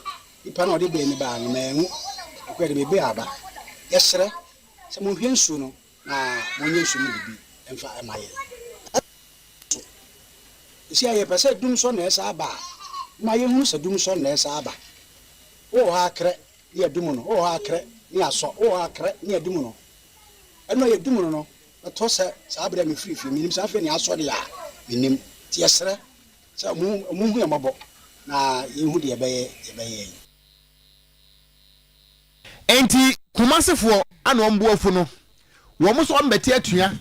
ipa na de be ni ba na enwu ko de be aba esre se mo hwensu no na mo nye nsu mu bibi emfa emaye see a person doom son as a bar. My young Musa doom son as a bar. Oh, ha cre near Dumuno, oh, ha cre near so, oh, ha cre near Dumuno. I know you Dumuno, but Tossa Sabra me free from himself and I saw the in him. Tiasra, so move him about. Na you dear bay. Enti kumasefo ana ombuofo no wo mo so mbeti atua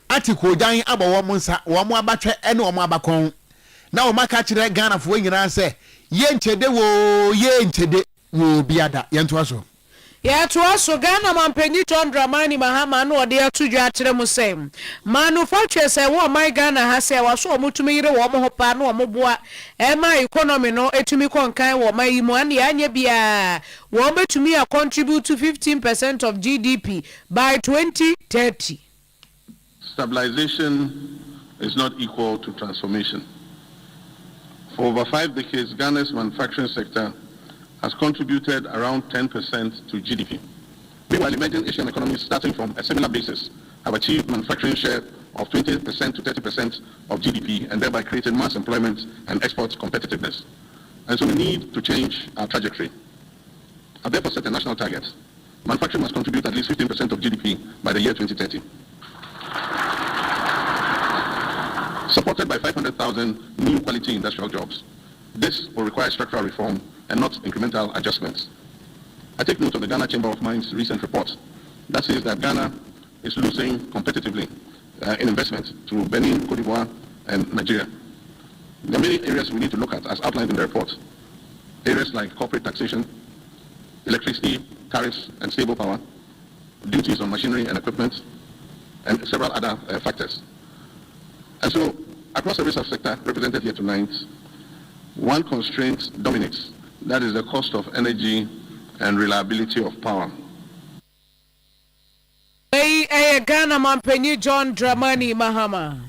ati ko dan aba wo mo nsa wo mo abatwe ene wo mo abakon na wo maka kire Ghana fo nyina se ye nchede wo biada ye nto aso ya to aso Ghana mampanyi John Dramani Mahama no ode atudwa akire mu sem manufacture say wo my Ghana ha say waso omutumi yire wo mo hopa no wo boa ema economy no etumi konkan wo mai mu ane anya bia wo betumi a contribute to 15% of GDP by 2030. Stabilization is not equal to transformation. For over 5 decades, Ghana's manufacturing sector has contributed around 10% to GDP. Meanwhile, emerging Asian economies starting from a similar basis have achieved manufacturing share of 20% to 30% of GDP and thereby creating mass employment and export competitiveness. And so we need to change our trajectory. I've therefore set a national target. Manufacturing must contribute at least 15% of GDP by the year 2030. Supported by 500,000 new quality industrial jobs. This will require structural reform and not incremental adjustments. I take note of the Ghana Chamber of Mines recent report that says that Ghana is losing competitively in investment to Benin, Cote d'Ivoire, and Nigeria. There are many areas we need to look at as outlined in the report. Areas like corporate taxation, electricity, tariffs, and stable power, duties on machinery and equipment, and several other factors. And so, across every subsector represented here tonight, one constraint dominates. That is the cost of energy and reliability of power. Ghana Mampenny John Dramani Mahama.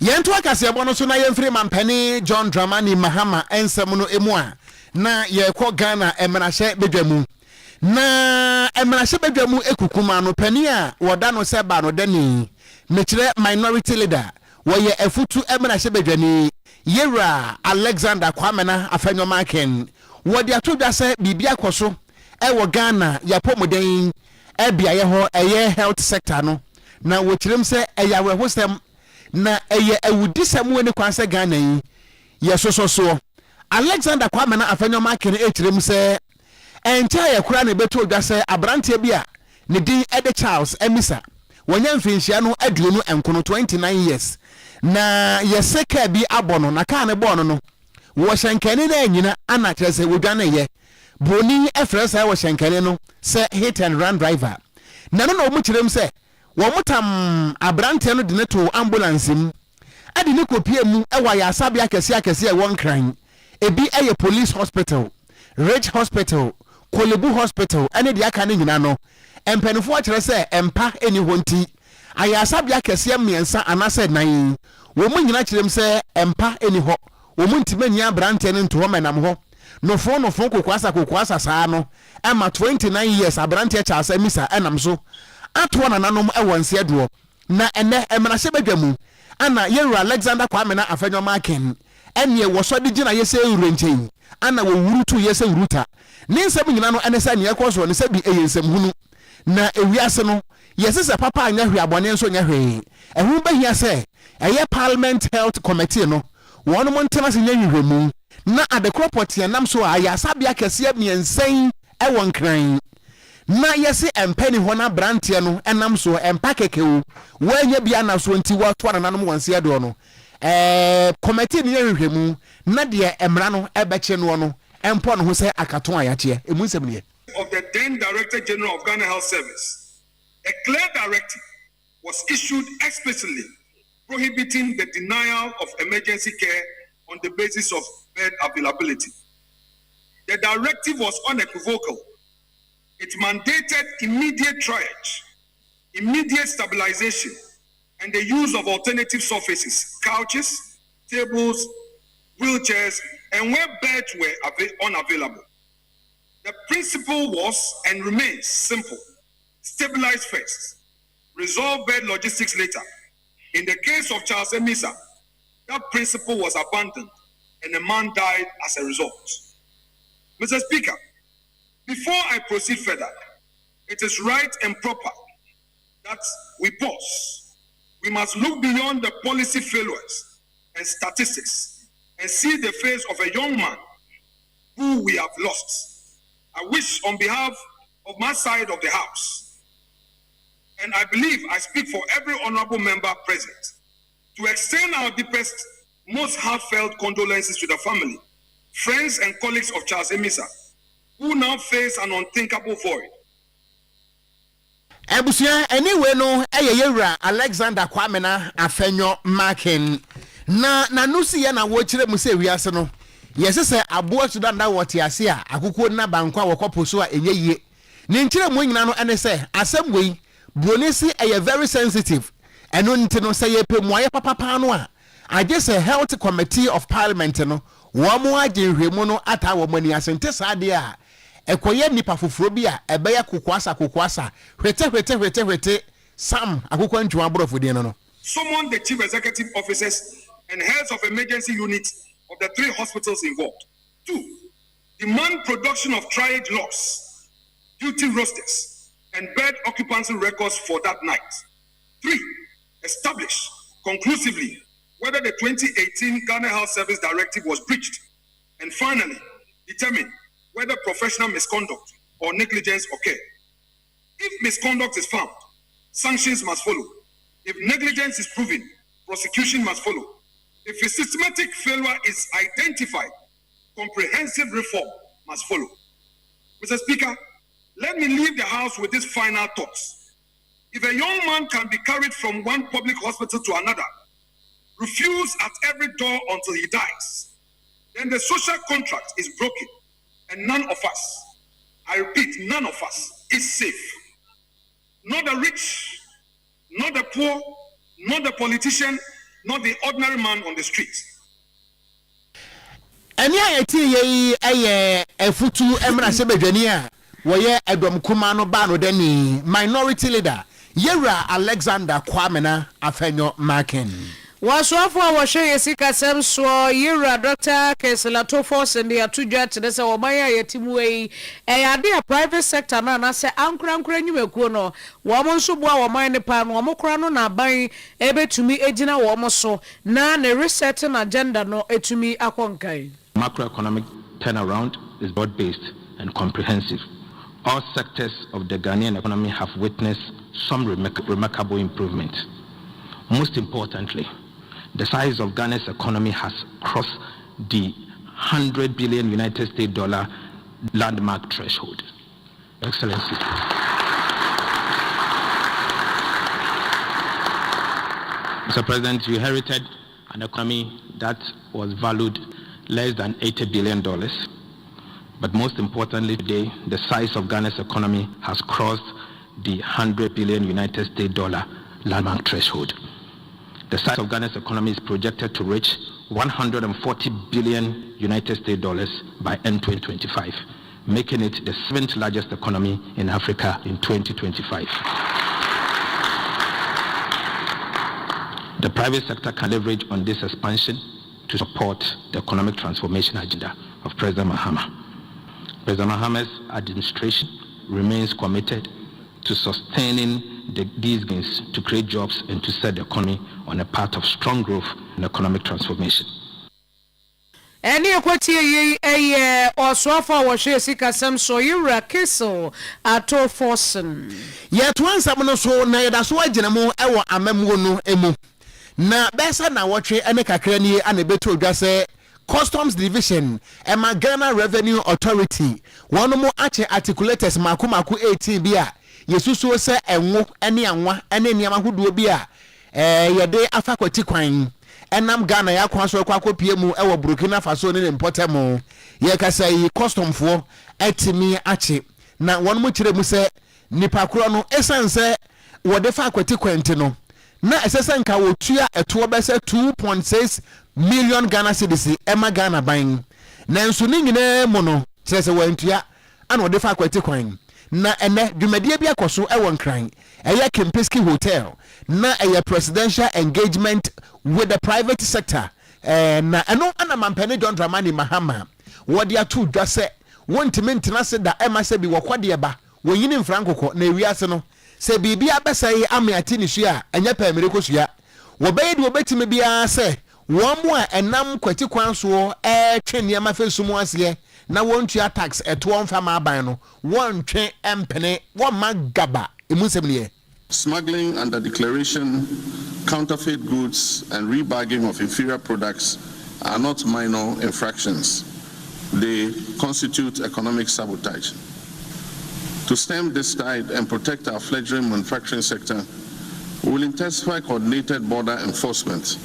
Yentu akase bono so na yemfiri Mampenny John Dramani Mahama ensem no emu a na ye kɔ Ghana emenahye bedwamu. Na emenahye bedwamu ekukuma no pani a woda no se ba no dani mekire minority leader woye efutu emenahye bedwani Yera Alexander Kwamena afanyoma ken wodi atodwa se bibia koso wo Ghana yapomoden bia ye ho eye health sector no na wochirem se eyawe hosem na eye awudisem woni kwanse Ghana yi yesososo Alexander Kwamena afanyoma ken echirem se entia ye kura na beto odwa se abrante bia ne din Ede Charles Emisa wonya mfinhia no aduonu enkono 29 years na yeseka bi abono na ka ne bono no wo hyenkane na anyina ana kyerese wodwane ye boni efresa wo hyenkane no se hit and run driver na no na omu kyerem se wo mutam abrante no de ne to ambulance mu ade ne kopie mu ewa ya asabia akese e won kran ebi eye police hospital Rich Hospital Kolebu Hospital ene de aka ne nyina no empenifo kyerese empa eni honti ayasabia kese miensa anase nan wo mu nyina kyerem se empa eni ho wo mu ntimani abrante ne nto ho menam ho no fo kokwasa saa no ema 29 years abrante Charles Emisa enam so ato na nanom ewonse aduo na ene emenahye badwamu ana Yera Alexander Kwamena afanyoma ken ene wo so de gina yese urenchen ana wo wurutu yese wuruta ne nsem nyina no ene sa ne ekoso ne se bi eyensem hunu na ewiase no yesese papa anya hwe abone nso nya hwe ehu bahia se eye Parliament Health Committee no wonu montena se nya hwehwemu na adekropot yanam so ayasabia kese miensen ewon kran na yesi empeni hona brantie no enam so empa kekewu wanya bia na so nti wa to nanom wonse ado no committee ni hwehwemu na de emra no ebeche no no empo no ho se akaton ayache emu nsem ne of the then Director General of Ghana Health Service, a clear directive was issued explicitly prohibiting the denial of emergency care on the basis of bed availability. The directive was unequivocal. It mandated immediate triage, immediate stabilization, and the use of alternative surfaces, couches, tables, wheelchairs, and where beds were unavailable. The principle was and remains simple. Stabilize first. Resolve bed logistics later. In the case of Charles Emisa, that principle was abandoned and a man died as a result. Mr. Speaker, before I proceed further, it is right and proper that we pause. We must look beyond the policy failures and statistics and see the face of a young man who we have lost. I wish on behalf of my side of the House, and I believe I speak for every honorable member present, to extend our deepest, most heartfelt condolences to the family, friends and colleagues of Charles Emisa, who now face an unthinkable void. Ebusia anyway no yewra Alexander Kwamena afenyo marking na nusi ya na wo kire mu se wiase no yesi se abo Sudan da wote ase a akuko na bankwa wokopo so a enye ni nkire mu nyina no ene se asem wei bronesi very sensitive eno nti no se yepe mu aye papa no a age se health committee of parliament no wo mo age hwemu no ata wo mani asente saade a ekoye nipa foforo bi a ebeya kokoasa hwete sam akokwa ntwa aborofo den no. Summon the chief executive officers and heads of emergency units of the 3 hospitals involved. 2, demand production of triage logs, duty rosters, and bed occupancy records for that night. 3, establish conclusively whether the 2018 Ghana Health Service Directive was breached. And finally, determine whether professional misconduct or negligence occurred. If misconduct is found, sanctions must follow. If negligence is proven, prosecution must follow. If a systematic failure is identified, comprehensive reform must follow. Mr. Speaker, let me leave the House with these final thoughts. If a young man can be carried from one public hospital to another, refuse at every door until he dies, then the social contract is broken, and none of us, I repeat, none of us is safe. Not the rich, not the poor, not the politician, not the ordinary man on the street. Eni ayeti ye efutu emra sebedwani a wo ye edom kuma no ba no dani minority leader Yewra Alexander Kwamena afenyo marking. Waswafu wa washe yesika semso Yewra Dr. Keselato Force ndi atujwa tedese wamaya yetimuwei yade a private sector na se ankura nyumekuo no wamonso bua wamaya ne pa no wamokura no na ban ebetumi ejina wamoso na ne resetting agenda no etumi akonkai. Macroeconomic turnaround is broad-based and comprehensive. All sectors of the Ghanaian economy have witnessed some remarkable improvement. Most importantly, the size of Ghana's economy has crossed the $100 billion United States dollar landmark threshold. Excellency. Mr. President, you inherited an economy that was valued less than $80 billion. But most importantly today, the size of Ghana's economy has crossed the $100 billion United States dollar landmark threshold. The size of Ghana's economy is projected to reach $140 billion United States dollars by end 2025, making it the 7th largest economy in Africa in 2025. The private sector can leverage on this expansion to support the economic transformation agenda of President Mahama. President Mahama's administration remains committed to sustaining these gains to create jobs and to set the economy on a path of strong growth and economic transformation. Any equity or sofa was she sika some so Yewra Kessel ato forsen. Yet once I'm so na that's why Jenamo ewa amemu no emu. Na besa na watche ene kakra ni anebeto odwa se Customs Division ema Ghana Revenue Authority one mo ache articulators maku 18 bia yesusu se enwo ene anwa ene niam ahodo bia yede afakwati kwan enam Ghana ya kwa so kwa kopie mu ewo Burkina Faso ne importemo ye kasa yi custom fo etimi ache na one mo kire mu se nipa kro no esanse wode fa akwati kwante no na esesa nka wotua eto be se 2.6 million Ghana cedis ema Ghana ban na nso ni nyina mu no kire se wantua ana wode fa akwati kwan na ene dwumadie bi akoso e won kran Kempiski Hotel na presidential engagement with the private sector na ɛno ana mampɛne John Dramani Mahama wɔde ato dwa sɛ wontimi ntena se da ɛma sɛ bi wɔkɔdeɛ ba wɔnyini mfra nkokɔ na ewiase no sɛ biribi abɛsa yi ame ate ne sua ɛnyɛ pɛmire kosua wɔbɛyɛ de wɔbɛtimi biara sɛ wɔn mu a ɛnam kwati kwan so ɛtwe nneɛma fɛsum aseɛ na wɔntua tax ɛtoɔ mfa ma aban no wɔntwe ɛmpene wɔmma gaba emu nsɛm ne Smuggling under declaration, counterfeit goods, and rebagging of inferior products are not minor infractions. They constitute economic sabotage. To stem this tide and protect our fledgling manufacturing sector, we will intensify coordinated border enforcement,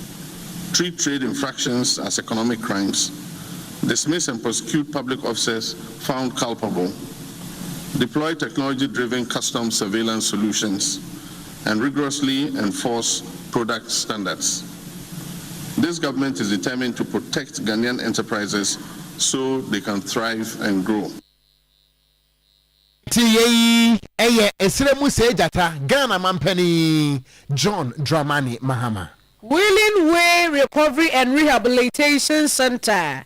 treat trade infractions as economic crimes, dismiss and prosecute public officers found culpable, deploy technology-driven customs surveillance solutions, and rigorously enforce product standards. This government is determined to protect Ghanaian enterprises so they can thrive and grow. Ghana Mampeni John Dramani Mahama. Wheeling Way Recovery and Rehabilitation Center.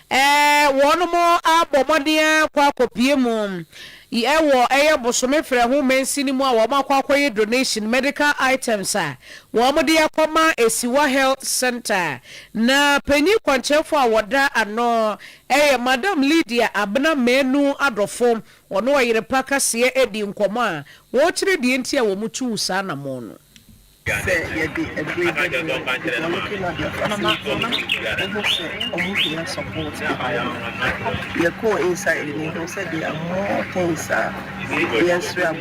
One more abomadia kwa kopiemu. Ewo bosome frɛ ho mensi ni mu a wo makwakoye donation medical items a wo mode akoma Esiwa Health Center na panyi kwanchefo a woda ano Madam Lydia Abena Menu Adofo ono Oyerepa kase edi nkomo a wo kire die nti a wo mutu usa na mo no say you did a great job. You're looking at your facility, support. You go inside and you said there are more things. Yes, we are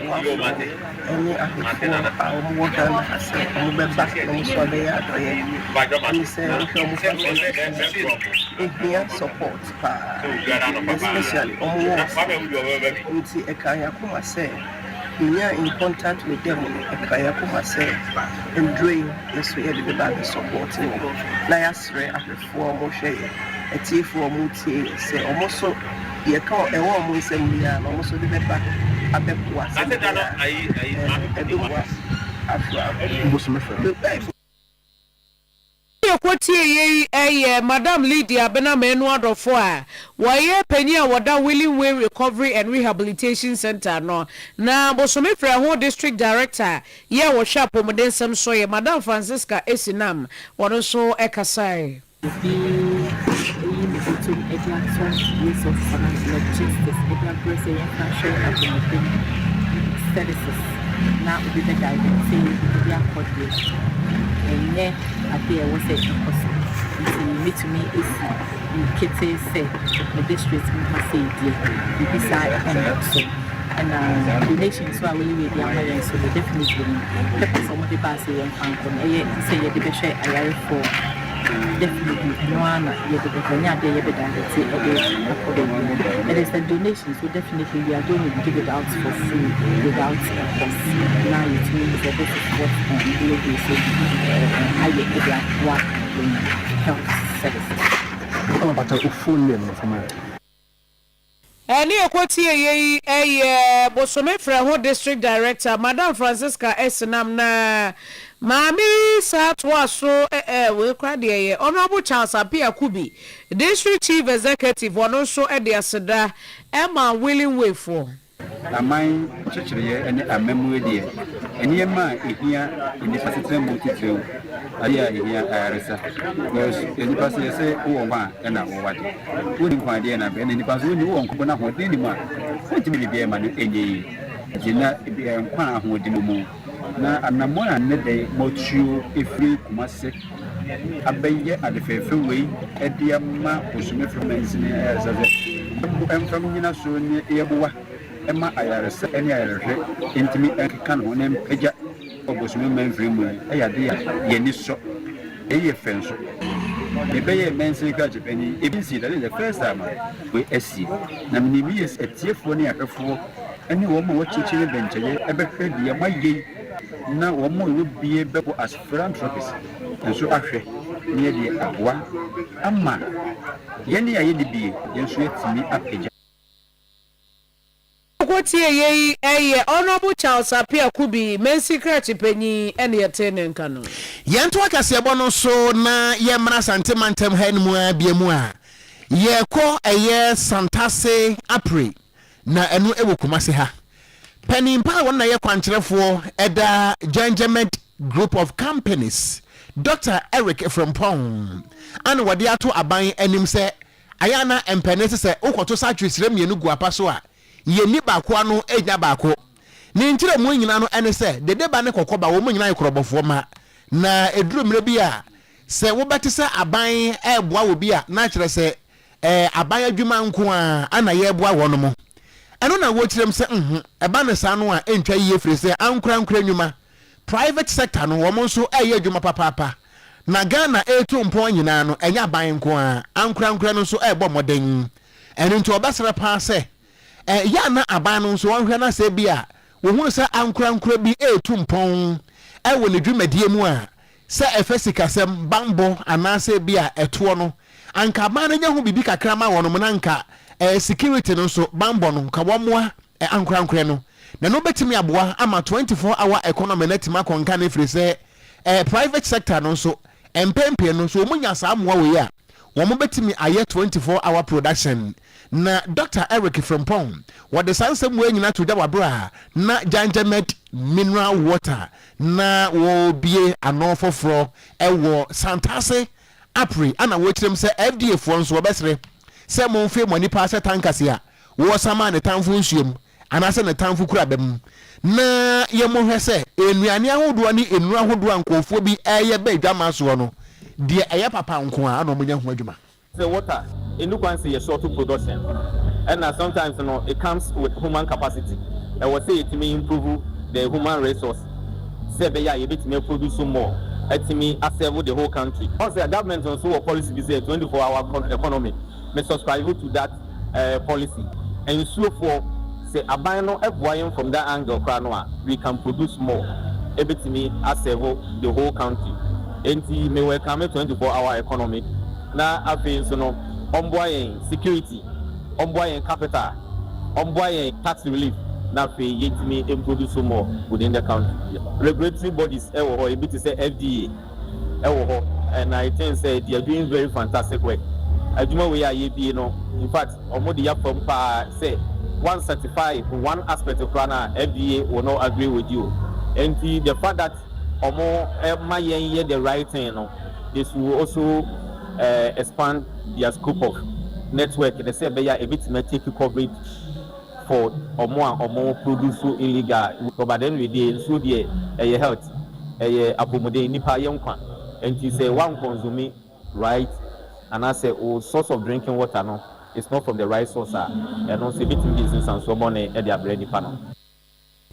any of our more than has said, move back and so they are. He said, if we support, especially on a Kayakuma say. We are in contact with them. Kayakuma say, and drain this way the bag supporting. Last year, after 4 more share, a tea for Muti say almost so. You can't a woman say, we are almost the back. I bet was I do what after. Madam Lydia Abena Menu Adofo a waye panyi a woda Wheeling Way Recovery and Rehabilitation Center no na bosome fra ho district director ye wo hwa pomodensem so ye Madam Francisca Esinam wono so ekasai now we the guidance saying we are coordination and then appear was a meet to me is in Kitty say the district must say dear beside and donations so I will be the so we definitely some of the bus and say the best I for definitely one it is the donations so definitely we are going to give it out for free without cost. Now it means that this is what we will do so I get the work in health services. How about a full name for me? Any equity bosome fra ho district director Madam Francisca Esinam na Mami Satwa so we kra de Honorable Charles Apia Kubi district chief executive one so e de aseda Emma Wheeling Way for Amai chechire ene amemu de eniyema ehia ini fasete motitreu aya ehia aresa because eni pase se wo ma na wo wade woni kwade na be eni pase woni wo nko na ho de ni ma wotimi bia ma no enyi jina bia nkwa ho de mu na anamona ne de motuo efri kumase abaye adefefe wei ediama osume fromensine azaze from nyina so ne yebowa Emma Ayaresa any Irish intimate can on him Peja Obosume Menfrim Ayadi Yeniso a fence. The Bay Men's Penny, even see that is the first time we see. Namini is a tear for near her for any woman watching eventually ever heard the Amay. Now, one more would be a better as philanthropist, and so actually near the Agua Amma Yenny Aydi be, then sweet me up. yɛnkɔtie yɛyi ɛyɛ honorable Charles Apia Kubi main secret panyi ɛne yɛte ne nka no yɛnto akaseɛbɔ no so na yɛmmra santemantam ha no mu a bia mu a yɛkɔ ɛyɛ Santase Apre na ɛno ɛwɔ Kumase ha panimpa a wɔn na yɛ kwankyerɛfoɔ ɛda Janjamed Group of Companies Dr. Eric Frimpong ana wɔde ato aban anim sɛ ayana empene sɛ wokɔto sa twesrɛ mienu gu apa so a yɛni baako ano enya baako ne nkyerɛ mu nyina no ɛne sɛ dede ba ne kɔkɔba wo mu nyina yɛkorɔbɔfoɔ ma na eduru mmerɛ bi a sɛ wobɛte sɛ aban ɛboa wo bi a na kyerɛ sɛ aban adwuma nko a ana yɛboa wɔn mo ɛno na wɔkyerɛm sɛ ɛba ne saa no a ɛntwa yie firi sɛ ankora nnwuma private sector no wɔn nso ɛyɛ adwuma papaapa na Ghana etu mpɔn nyinaa no ɛnya aban nko a ankora no nso ɛbɔ mmɔden ɛno nti ɔbɛsrɛ paa sɛ ya na aban no nso wɔnhwɛ na sɛ bi a wɔhunu sɛ ankora bi etu mpɔn ɛwɔ ne dwumadie mu a sɛ ɛfɛ sikasɛm bambɔ anaasɛ bi a ɛtoɔ no anka aban no nya ho bibi kakra ma wɔn mo na nka security no nso bambɔ no ka wɔn moa ankora no na no betimi aboa ama 24-hour economy na tima konka ne firi sɛ private sector no nso empempe no so omunya saa moa we ya wo mo betimi aye 24-hour production na Dr. Eric Frimpong what the sansem we nyina to dwa bra na Janjamed mineral water na wo bie ano foforo ewo Santase Apre ana wo kyerem sɛ FDA fo nso obesere sɛ mo mfe mo nipa sɛ tankase a wo sama ne tamfo nsuom anase ne tamfo kura bem na yemohwe se enuane ahodoɔ ne enuru ahodoɔ ankofo bi ɛyɛ ba adwama so no de ɛyɛ papa nko a na ɔmonya ho adwuma the water enu kwan say short production and sometimes you know it comes with human capacity I was say it may improve the human resource say be ya bit may produce more etimi serve the whole country also the government also a policy be say 24-hour economy may subscribe to that policy and so for say abano eboying from that angle kranwa we can produce more ebitimi serve the whole country enti may welcome 24-hour economy na afi so no omboying security omboying capital omboying tax relief na afi yetimi produce more within the country regulatory bodies ewo ho ebiti say FDA ewo ho and I think say they are doing very fantastic work adwuma we are ye no in fact omodi ya from pa say one certified one aspect of Ghana FDA will not agree with you and the fact that omo mayen the right thing you know, this will also expand their scope of network they say be a bit may take coverage for omo produce illegal but then we dey so there health apomode nipa yenkwa and you say one consume right and I say source of drinking water no it's not from the right source and also bit business and so money at their bread panel.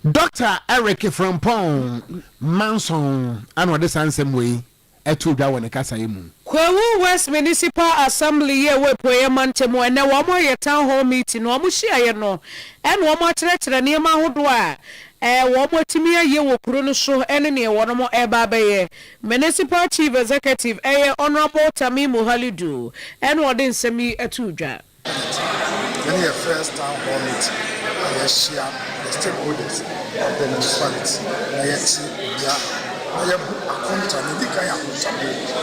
Dr. Eric Frimpong Manson and what the same way etu dwa wona kasa yemu Kwawu West Municipal Assembly ye we poye mantemu ene wo mo ye town hall meeting wo mo hia ye no ene wo mo akyerɛkyerɛ ne ma hodo a wo mo timi ye wo kuro no so ene ne wo no mo eba abaye Municipal Chief Executive Honorable Tamimu Halidu ene wo de nsɛm etu dwa Many a first town hall meeting I share the stakeholders of the municipality I have accountant, the guy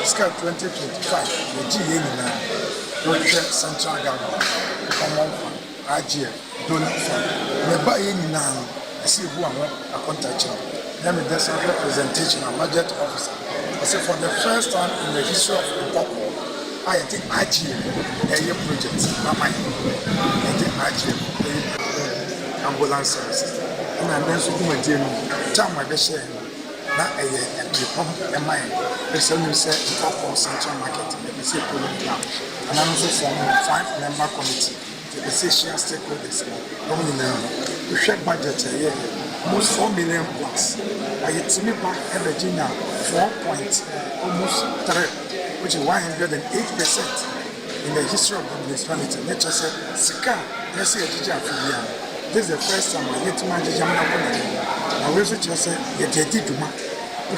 Sky 2025, the GA central government, common fund, IGF, donor fund. The buy in now, I see who I'm accountant. Let me do some representation of budget officer. I say for the first time in the history of Mpoko, I think IGF, a project, Mama, I think IGF, ambulance services. And then so come and tell my best share. Na pump my person say for central market they say problem now and I'm also form 5-member committee to say share stakeholders come in we share budget here almost 4 million plus I it's me back energy now 4.3 which is 108% in the history of the municipality nature said sika let's say this is the first time I get to manage I will just say you did Juma. You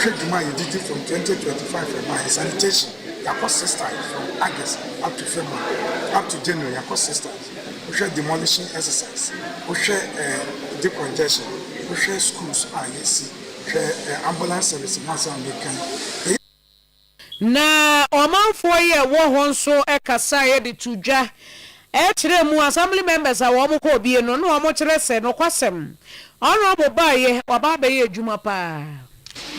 did it from 2025 for my sanitation. Your cost system from August up to February, up to January, your cost system. wohwɛ demolition exercise wohwɛ decongestion wohwɛ schools a yɛsi hwɛ ambulance service masa mekan na ɔmanfoɔ yi ɛwɔ hɔ nso ɛkasa yɛde to dwa ɛkyerɛ mu assembly members a wɔn kɔ bie no na wɔn kyerɛ sɛ no kwasɛm honorable baayɛ waba bɛyɛ adwuma paa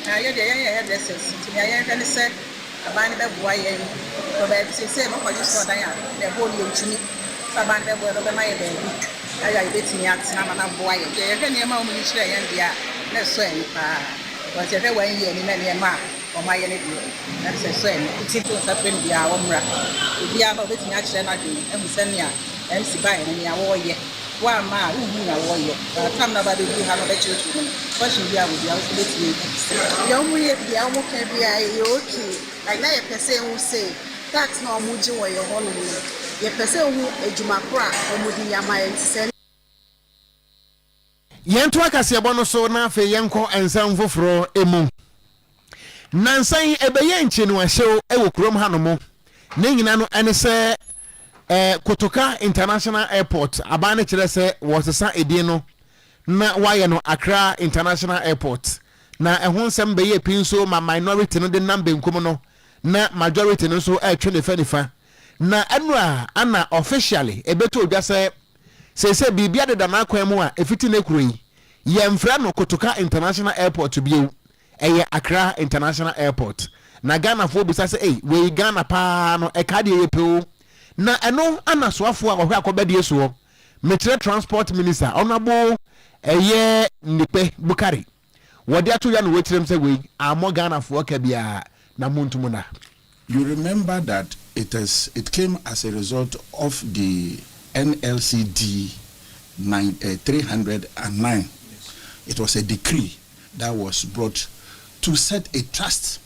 ayɛ deɛ yɛyɛ dresses nti yɛyɛ hwɛ ne sɛ aban ne bɛboa yɛn bɛbɛ sɛ mɔkɔgye sɛ ɔdan a na ɛhɔ ne yɛntumi sɛ aban ne bɛboa bɛbɛma yɛ baabi ayɛ a yɛbɛtumi atena ma no aboa yɛn deɛ yɛhwɛ nneɛma a wɔn ani kyerɛ yɛn deɛ a na ɛsɔ yɛn paa wɔte yɛhwɛ wɔn yɛ ani na nneɛma a wɔn ayɛ ne deɛ na sɛ ɛsɔ yɛn ti to nsa fɛ no deɛ a wɔmmra obiara ma wɔbɛtumi akyerɛ no adwene ɛhu sɛ nea mc baeɛ no nea wɔreyɛ wama a wohu na wɔyɛ tam na ba bɛdu ha no bɛkyerɛkyerɛ no question bi a wɔdi a wɔso bɛtumi deɛ ɔmo yɛ bia ɔmo ka bia ɛyɛ okay like na yɛpɛ sɛ ɛhu sɛ tax na ɔmo gye wɔ yɛ hɔ no mu yɛpɛ sɛ ɛhu adwuma koro a ɔmo de yama yɛn ti sɛ yɛnto akaseɛbɔ no so na afei yɛnkɔ nsɛm foforɔ emu nansan ɛbɛyɛ nkyɛnuahyɛw ɛwɔ kurom ha no mu ne nyina no ɛne sɛ Kotoka International Airport aban ne kyerɛ sɛ wɔsesa edin no na wayɛ no Accra International Airport na ɛho nsɛm bɛyɛ pin so ma minority no de nam benkum no na majority no so ɛtwe ne fa na ɛno ana officially ɛbɛto odwa sɛ sɛ bibia de dana kwan mu a efiti ne kuro yi yɛmfrɛ no Kotoka International Airport bio ɛyɛ Accra International Airport na Ghana fo bisa sɛ we Ghana pa no ɛka de yɛ peo na ɛno ana soafo a wɔhwɛ akɔbɛdeɛ soɔ mekyerɛ transport minister honorable ɛyɛ nipe bukari wɔde ato ya no wɔkyerɛm sɛ wei amɔ Ghanafoɔ ka bia na montum na. You remember that it came as a result of the NLCD 309. It was a decree that was brought to set a trust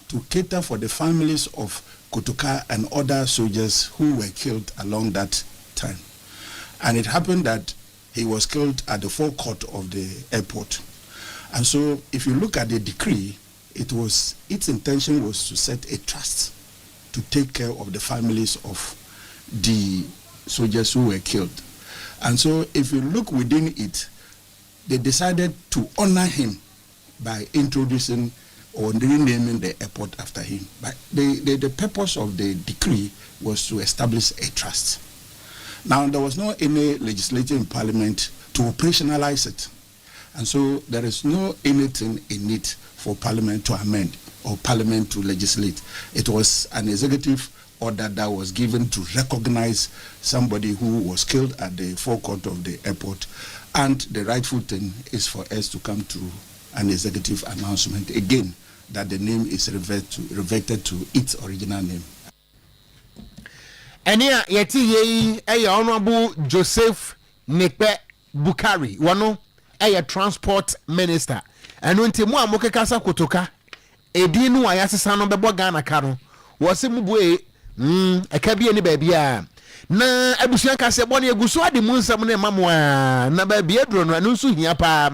to cater for the families of Kotoka and other soldiers who were killed along that time. And it happened that he was killed at the forecourt of the airport. And so if you look at the decree, its intention was to set a trust to take care of the families of the soldiers who were killed. And so if you look within it, they decided to honor him by introducing or renaming the airport after him. But the purpose of the decree was to establish a trust. Now, there was no any legislature in parliament to operationalize it. And so there is no anything in it for parliament to amend or parliament to legislate. It was an executive order that was given to recognize somebody who was killed at the forecourt of the airport. And the rightful thing is for us to come to an executive announcement again that the name is reverted to its original name. Enia yeti ye honorable Joseph Nepe Bukari wano transport minister enu nti mu amoke kasa Kotoka edin nu ayasesa no bebo Ghana ka no wo se mu bue eka bia ni baabi na abusuan kase bɔ ne eguso ade mu nsɛm ne mamo na baabi aduro no anu nso hia pa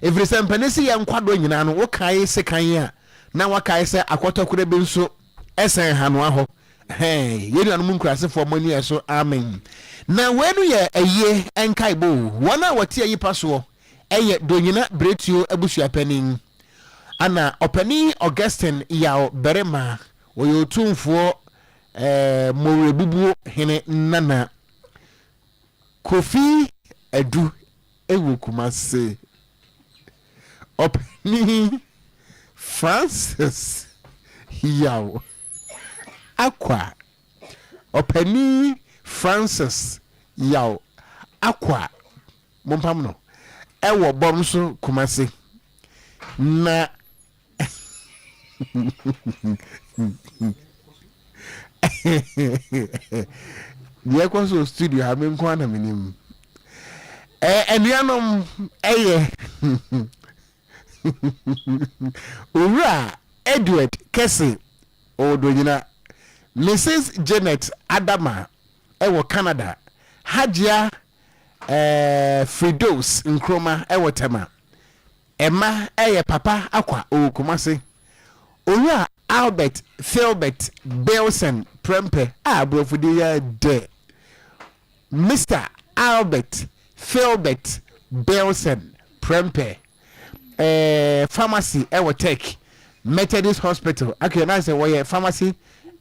every sempanesi ya nkwado nyina no wo kae sekan a na wakae se akotokure bi nso esen hano aho yenu anu nkurasefo mani eso amen na wenu ye eye enkaibo wona wati ayi paso eye donyina bretio abusua panin ana opani Augustine yaw berema oyo tumfo morebubu hene nana Kofi Edu ewu Kumase opani Francis yaw akwa opani Francis yaw akwa mompam no ewo bom so Kumase na dia kwa so studio ha me nko na minim enuanom eye owura Edward Kese odonyina Mrs Janet Adama ewo Canada Hajia Fridos Nkroma ewo Tema Emma eye papa akwa Kumase owura Albert Philbert Belson Prempe brofudi ya de Mr. Albert Philbert Belson Prempe pharmacy Tech Methodist Hospital. Okay, now say where pharmacy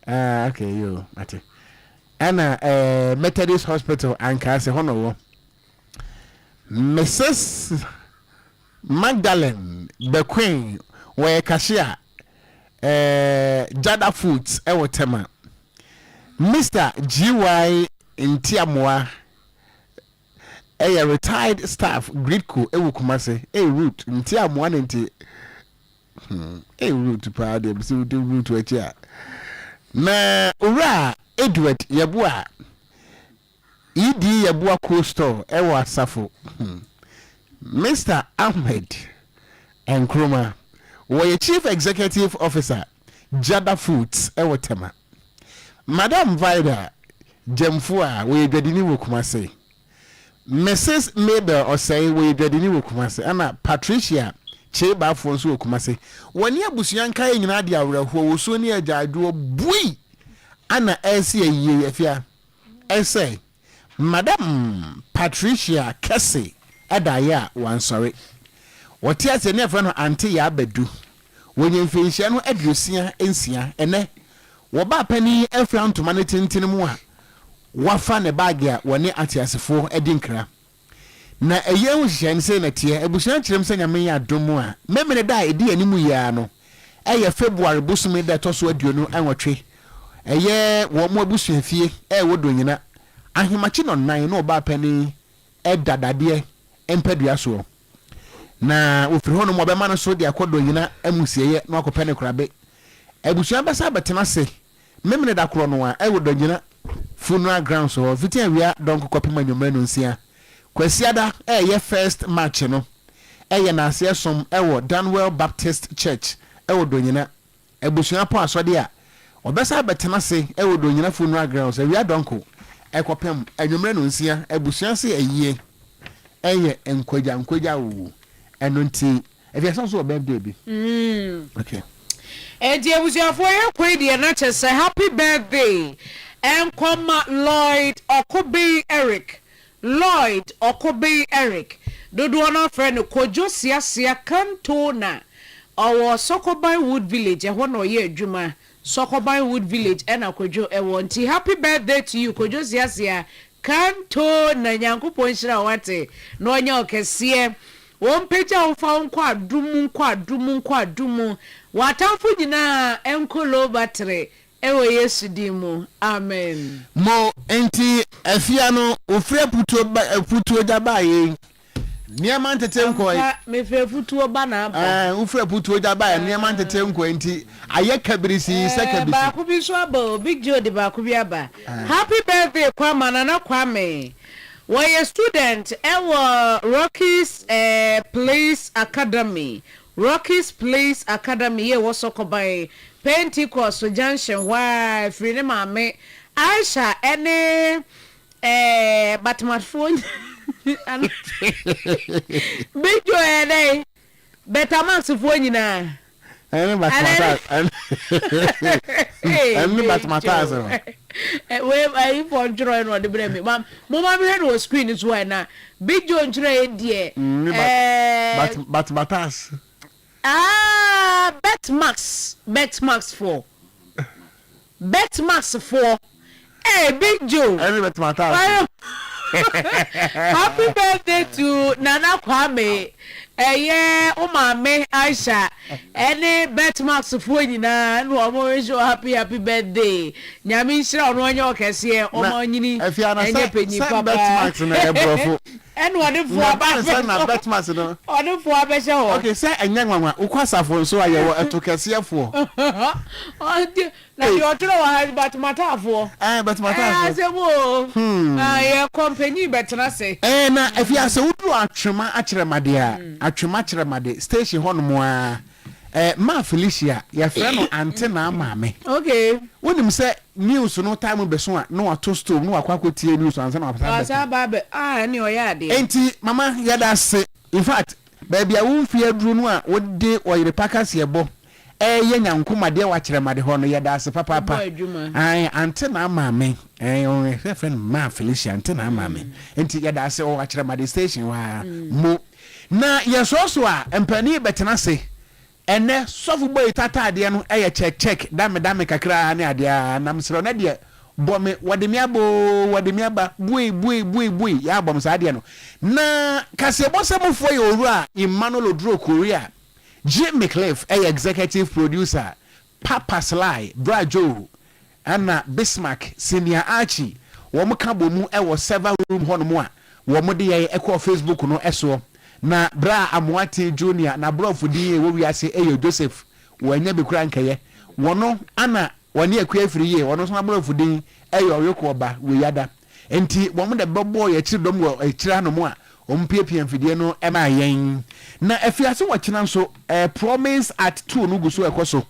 okay you ate and Methodist Hospital and say hono Mrs. Magdalene the Queen where cashier Jada Foods Tema Mr. GY Ntiamwa a retired staff Gridco Kumase root Ntiamwa nti root pa de so de root wacha na ura Edward Yabua Yabua Coastal ewa Safo Mr. Ahmed Nkrumah were chief executive officer Jada Foods Tema Madam Vida Jemfua we dwadini wo Kumase Mrs. Mabel Osei we dwadini wo Kumase ana Patricia Cheba Fonso wo Kumase woni abusuanka nyina de awraho wo so ne agyaado bui ana ese yiye afia ese Madam Patricia Kese adaya wansori wote ase ne fa no ante ya bedu wonye mfehia no aduosia ensia ene woba pani afra ntoma ne tintin mu a wafa ne bag a woni atiasefo edinkra na eye hu hyen se na tie abusuan kirem se nyame ya domu a memene da edi animu ya no eye February busumi da toso aduonu anwotwe eye wo mo abusuan fie wodo nyina ahemachi no nan no woba pani dadade empedua so na ofiri hono mo be ma no so de akodo nyina amusieye no akopene korabe abusuan basa betena se memene da kro no a wodo nyina funeral ground so fitia wia don kopi manwoma no nsia kwasiada ye first match no na ase som wo Danwell Baptist Church wodo nyina abusuan po asode a obesa betena se wodo nyina funeral ground so wia donko ekopem anwoma no nsia abusuan se ayie nkwaja wo eno nti if you so birthday bi okay edi abusuafo ye kwedi na chese happy birthday Enkoma Lloyd Okobe Eric dodo na friend Kojo Siasia Cantona our Sokoban Wood Village ehwo na oye adwuma Sokoban Wood Village ena Kojo ewonti happy birthday to you Kojo Siasia Cantona nyankopon hira wate na onya okese won peja ofa nkwa adumu watamfo nyina enkolo batre ewe Yesu dimu amen mo enti afia no ofre putuo jaba ye niama ntete nkoi me fe futuo ba na ba ofre putuo jaba ye niama ntete nkoi enti aye kabirisi sekabisi ba ku bi so aba big joe de ba ku bi aba happy birthday Kwama na Kwame we student ewo Rockies Place Academy ye wo Sokoban Pentecost Junction wa free ne mame Aisha ene batmatfon bijo ene betamax fo nyina ene batmatas ene batmatas we ai for joy no de bremi mam mo ma me no screen so na bijo njire die batmatas Betmax 4 Big Joe happy birthday to Nana Kwame umame Aisha any Betmax 4 nyina no omo show happy birthday nyame nhira ono anya okese omo nyini enye penyi papa Betmax na ebrofo and what if na Betmax no on for abeshe ho okay say enya nwanwa ukwasafo nso ayewo etokesiefo na you otro wa Batmatafo Batmatafo asemo ye company betna say na afia se wudu atwema akyeremade atwema akyeremade station ho no mo ma Felicia ya freno antena maame okay wonim se news no time beso a no ato stove no akwakotie news ansa na apasa ba ni oyade enti mama yada se in fact baby a wonfie aduru no a wode Oyerepa kase ebo ye nyankomade wa kyeremade ho no yada se papa ai antena maame on friend ma Felicia ntena mame enti ya da se o akere ma the station wa mo na yeso a empani betena se ene sofu boy tata ade no eye check dame kakra ne ade na msro na de bome wademiaba bui ya bom sa ade no na kasebo se mfo ye oru a Emmanuel Oduro Korea Jim McCliff executive producer Papa Sly Brajo Anna Bismarck Senior Archie wo ka bomu server room hono mo a wo de ye Facebook no eso na bra Amoate Junior na bra ofudi wo wiase Joseph wo anya bekura nkaye wono ana woni akua firi ye wono so na bra ofudi Oyeko oba we yada enti wo de bebo ye chiridom wo chira no mo a ompiepie mfidie no ema yen na afiase wo kina nso promise at 2 no guso ekoso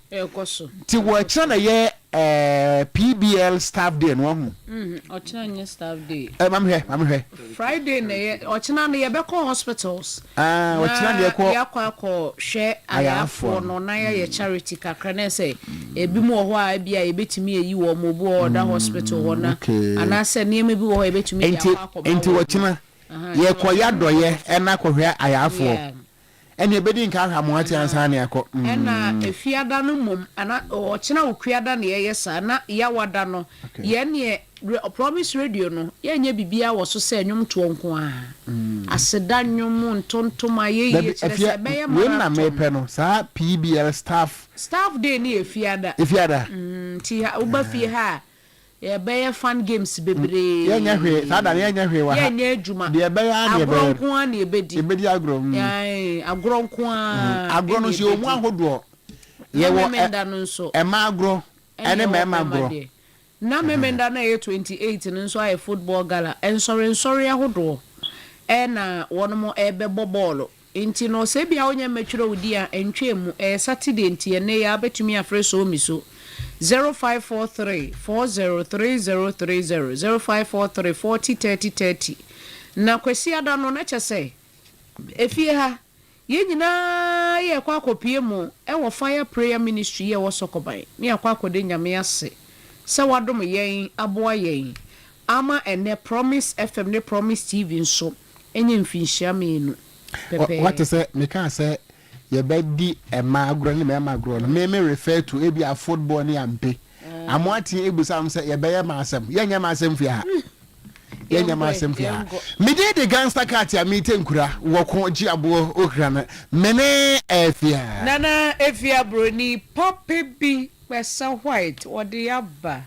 ti wo kina na ye PBL staff day no ho ochina nye staff day mam he Friday na ye ochina na ye be call hospitals ochina na ye ko yakwa hwe ayafo no na ye charity kakra na say ebi mu ho a bia ye betimi eyi wo mo bo oda hospital ho na ana se niam bi wo ebetimi yakwa enti wo kina ye koya doye ena kohwe ayafo ene bedi nka Amoate ansa na yakọ ena efiada no mom ana ochina okuada na ye sa na ya wada no ye ne Promise Radio no ye nya bibia wo so se nwom to nko a aseda nwom ntontoma ye ye kire se be ye mara na mepe no sa PBL staff day ni efiada ti uba fi ha ye be fan games bebre ye nya hwe sada ye nya hwe wa ha ye nya adwuma de be ya na agronko a na ebedi agro agronko a agro no si omu ahodo ye wo ema agro ene ma agro na memenda na ye 28 nso aye football gala ensori ahodo na wono ebe bobolo inti no se bia onye metwero wudi a entwemu Saturday nti ne ya betumi afre so mi so 0543 403030 0543 403030 na kwesi ada no na chese efie ha ye nyina ye kwa akopie mu wo fire prayer ministry ye wo sokoban ne akwa akode nyame ase se wadom yen aboa yen ama ene Promise FM ne Promise TV nso enye mfinhia menu pepe what is say me can say ye bedi ema agro ne me agro no me refer to ebi a football ne ampe Amoate ebusam say ye be ye ma asem ye nya ma asem fi ha ye nya ma asem fi ha me de gangster cat ya me tenkura wo ko gi abo okra na mene efia nana efia broni pope bi Wesa white, what the yabba?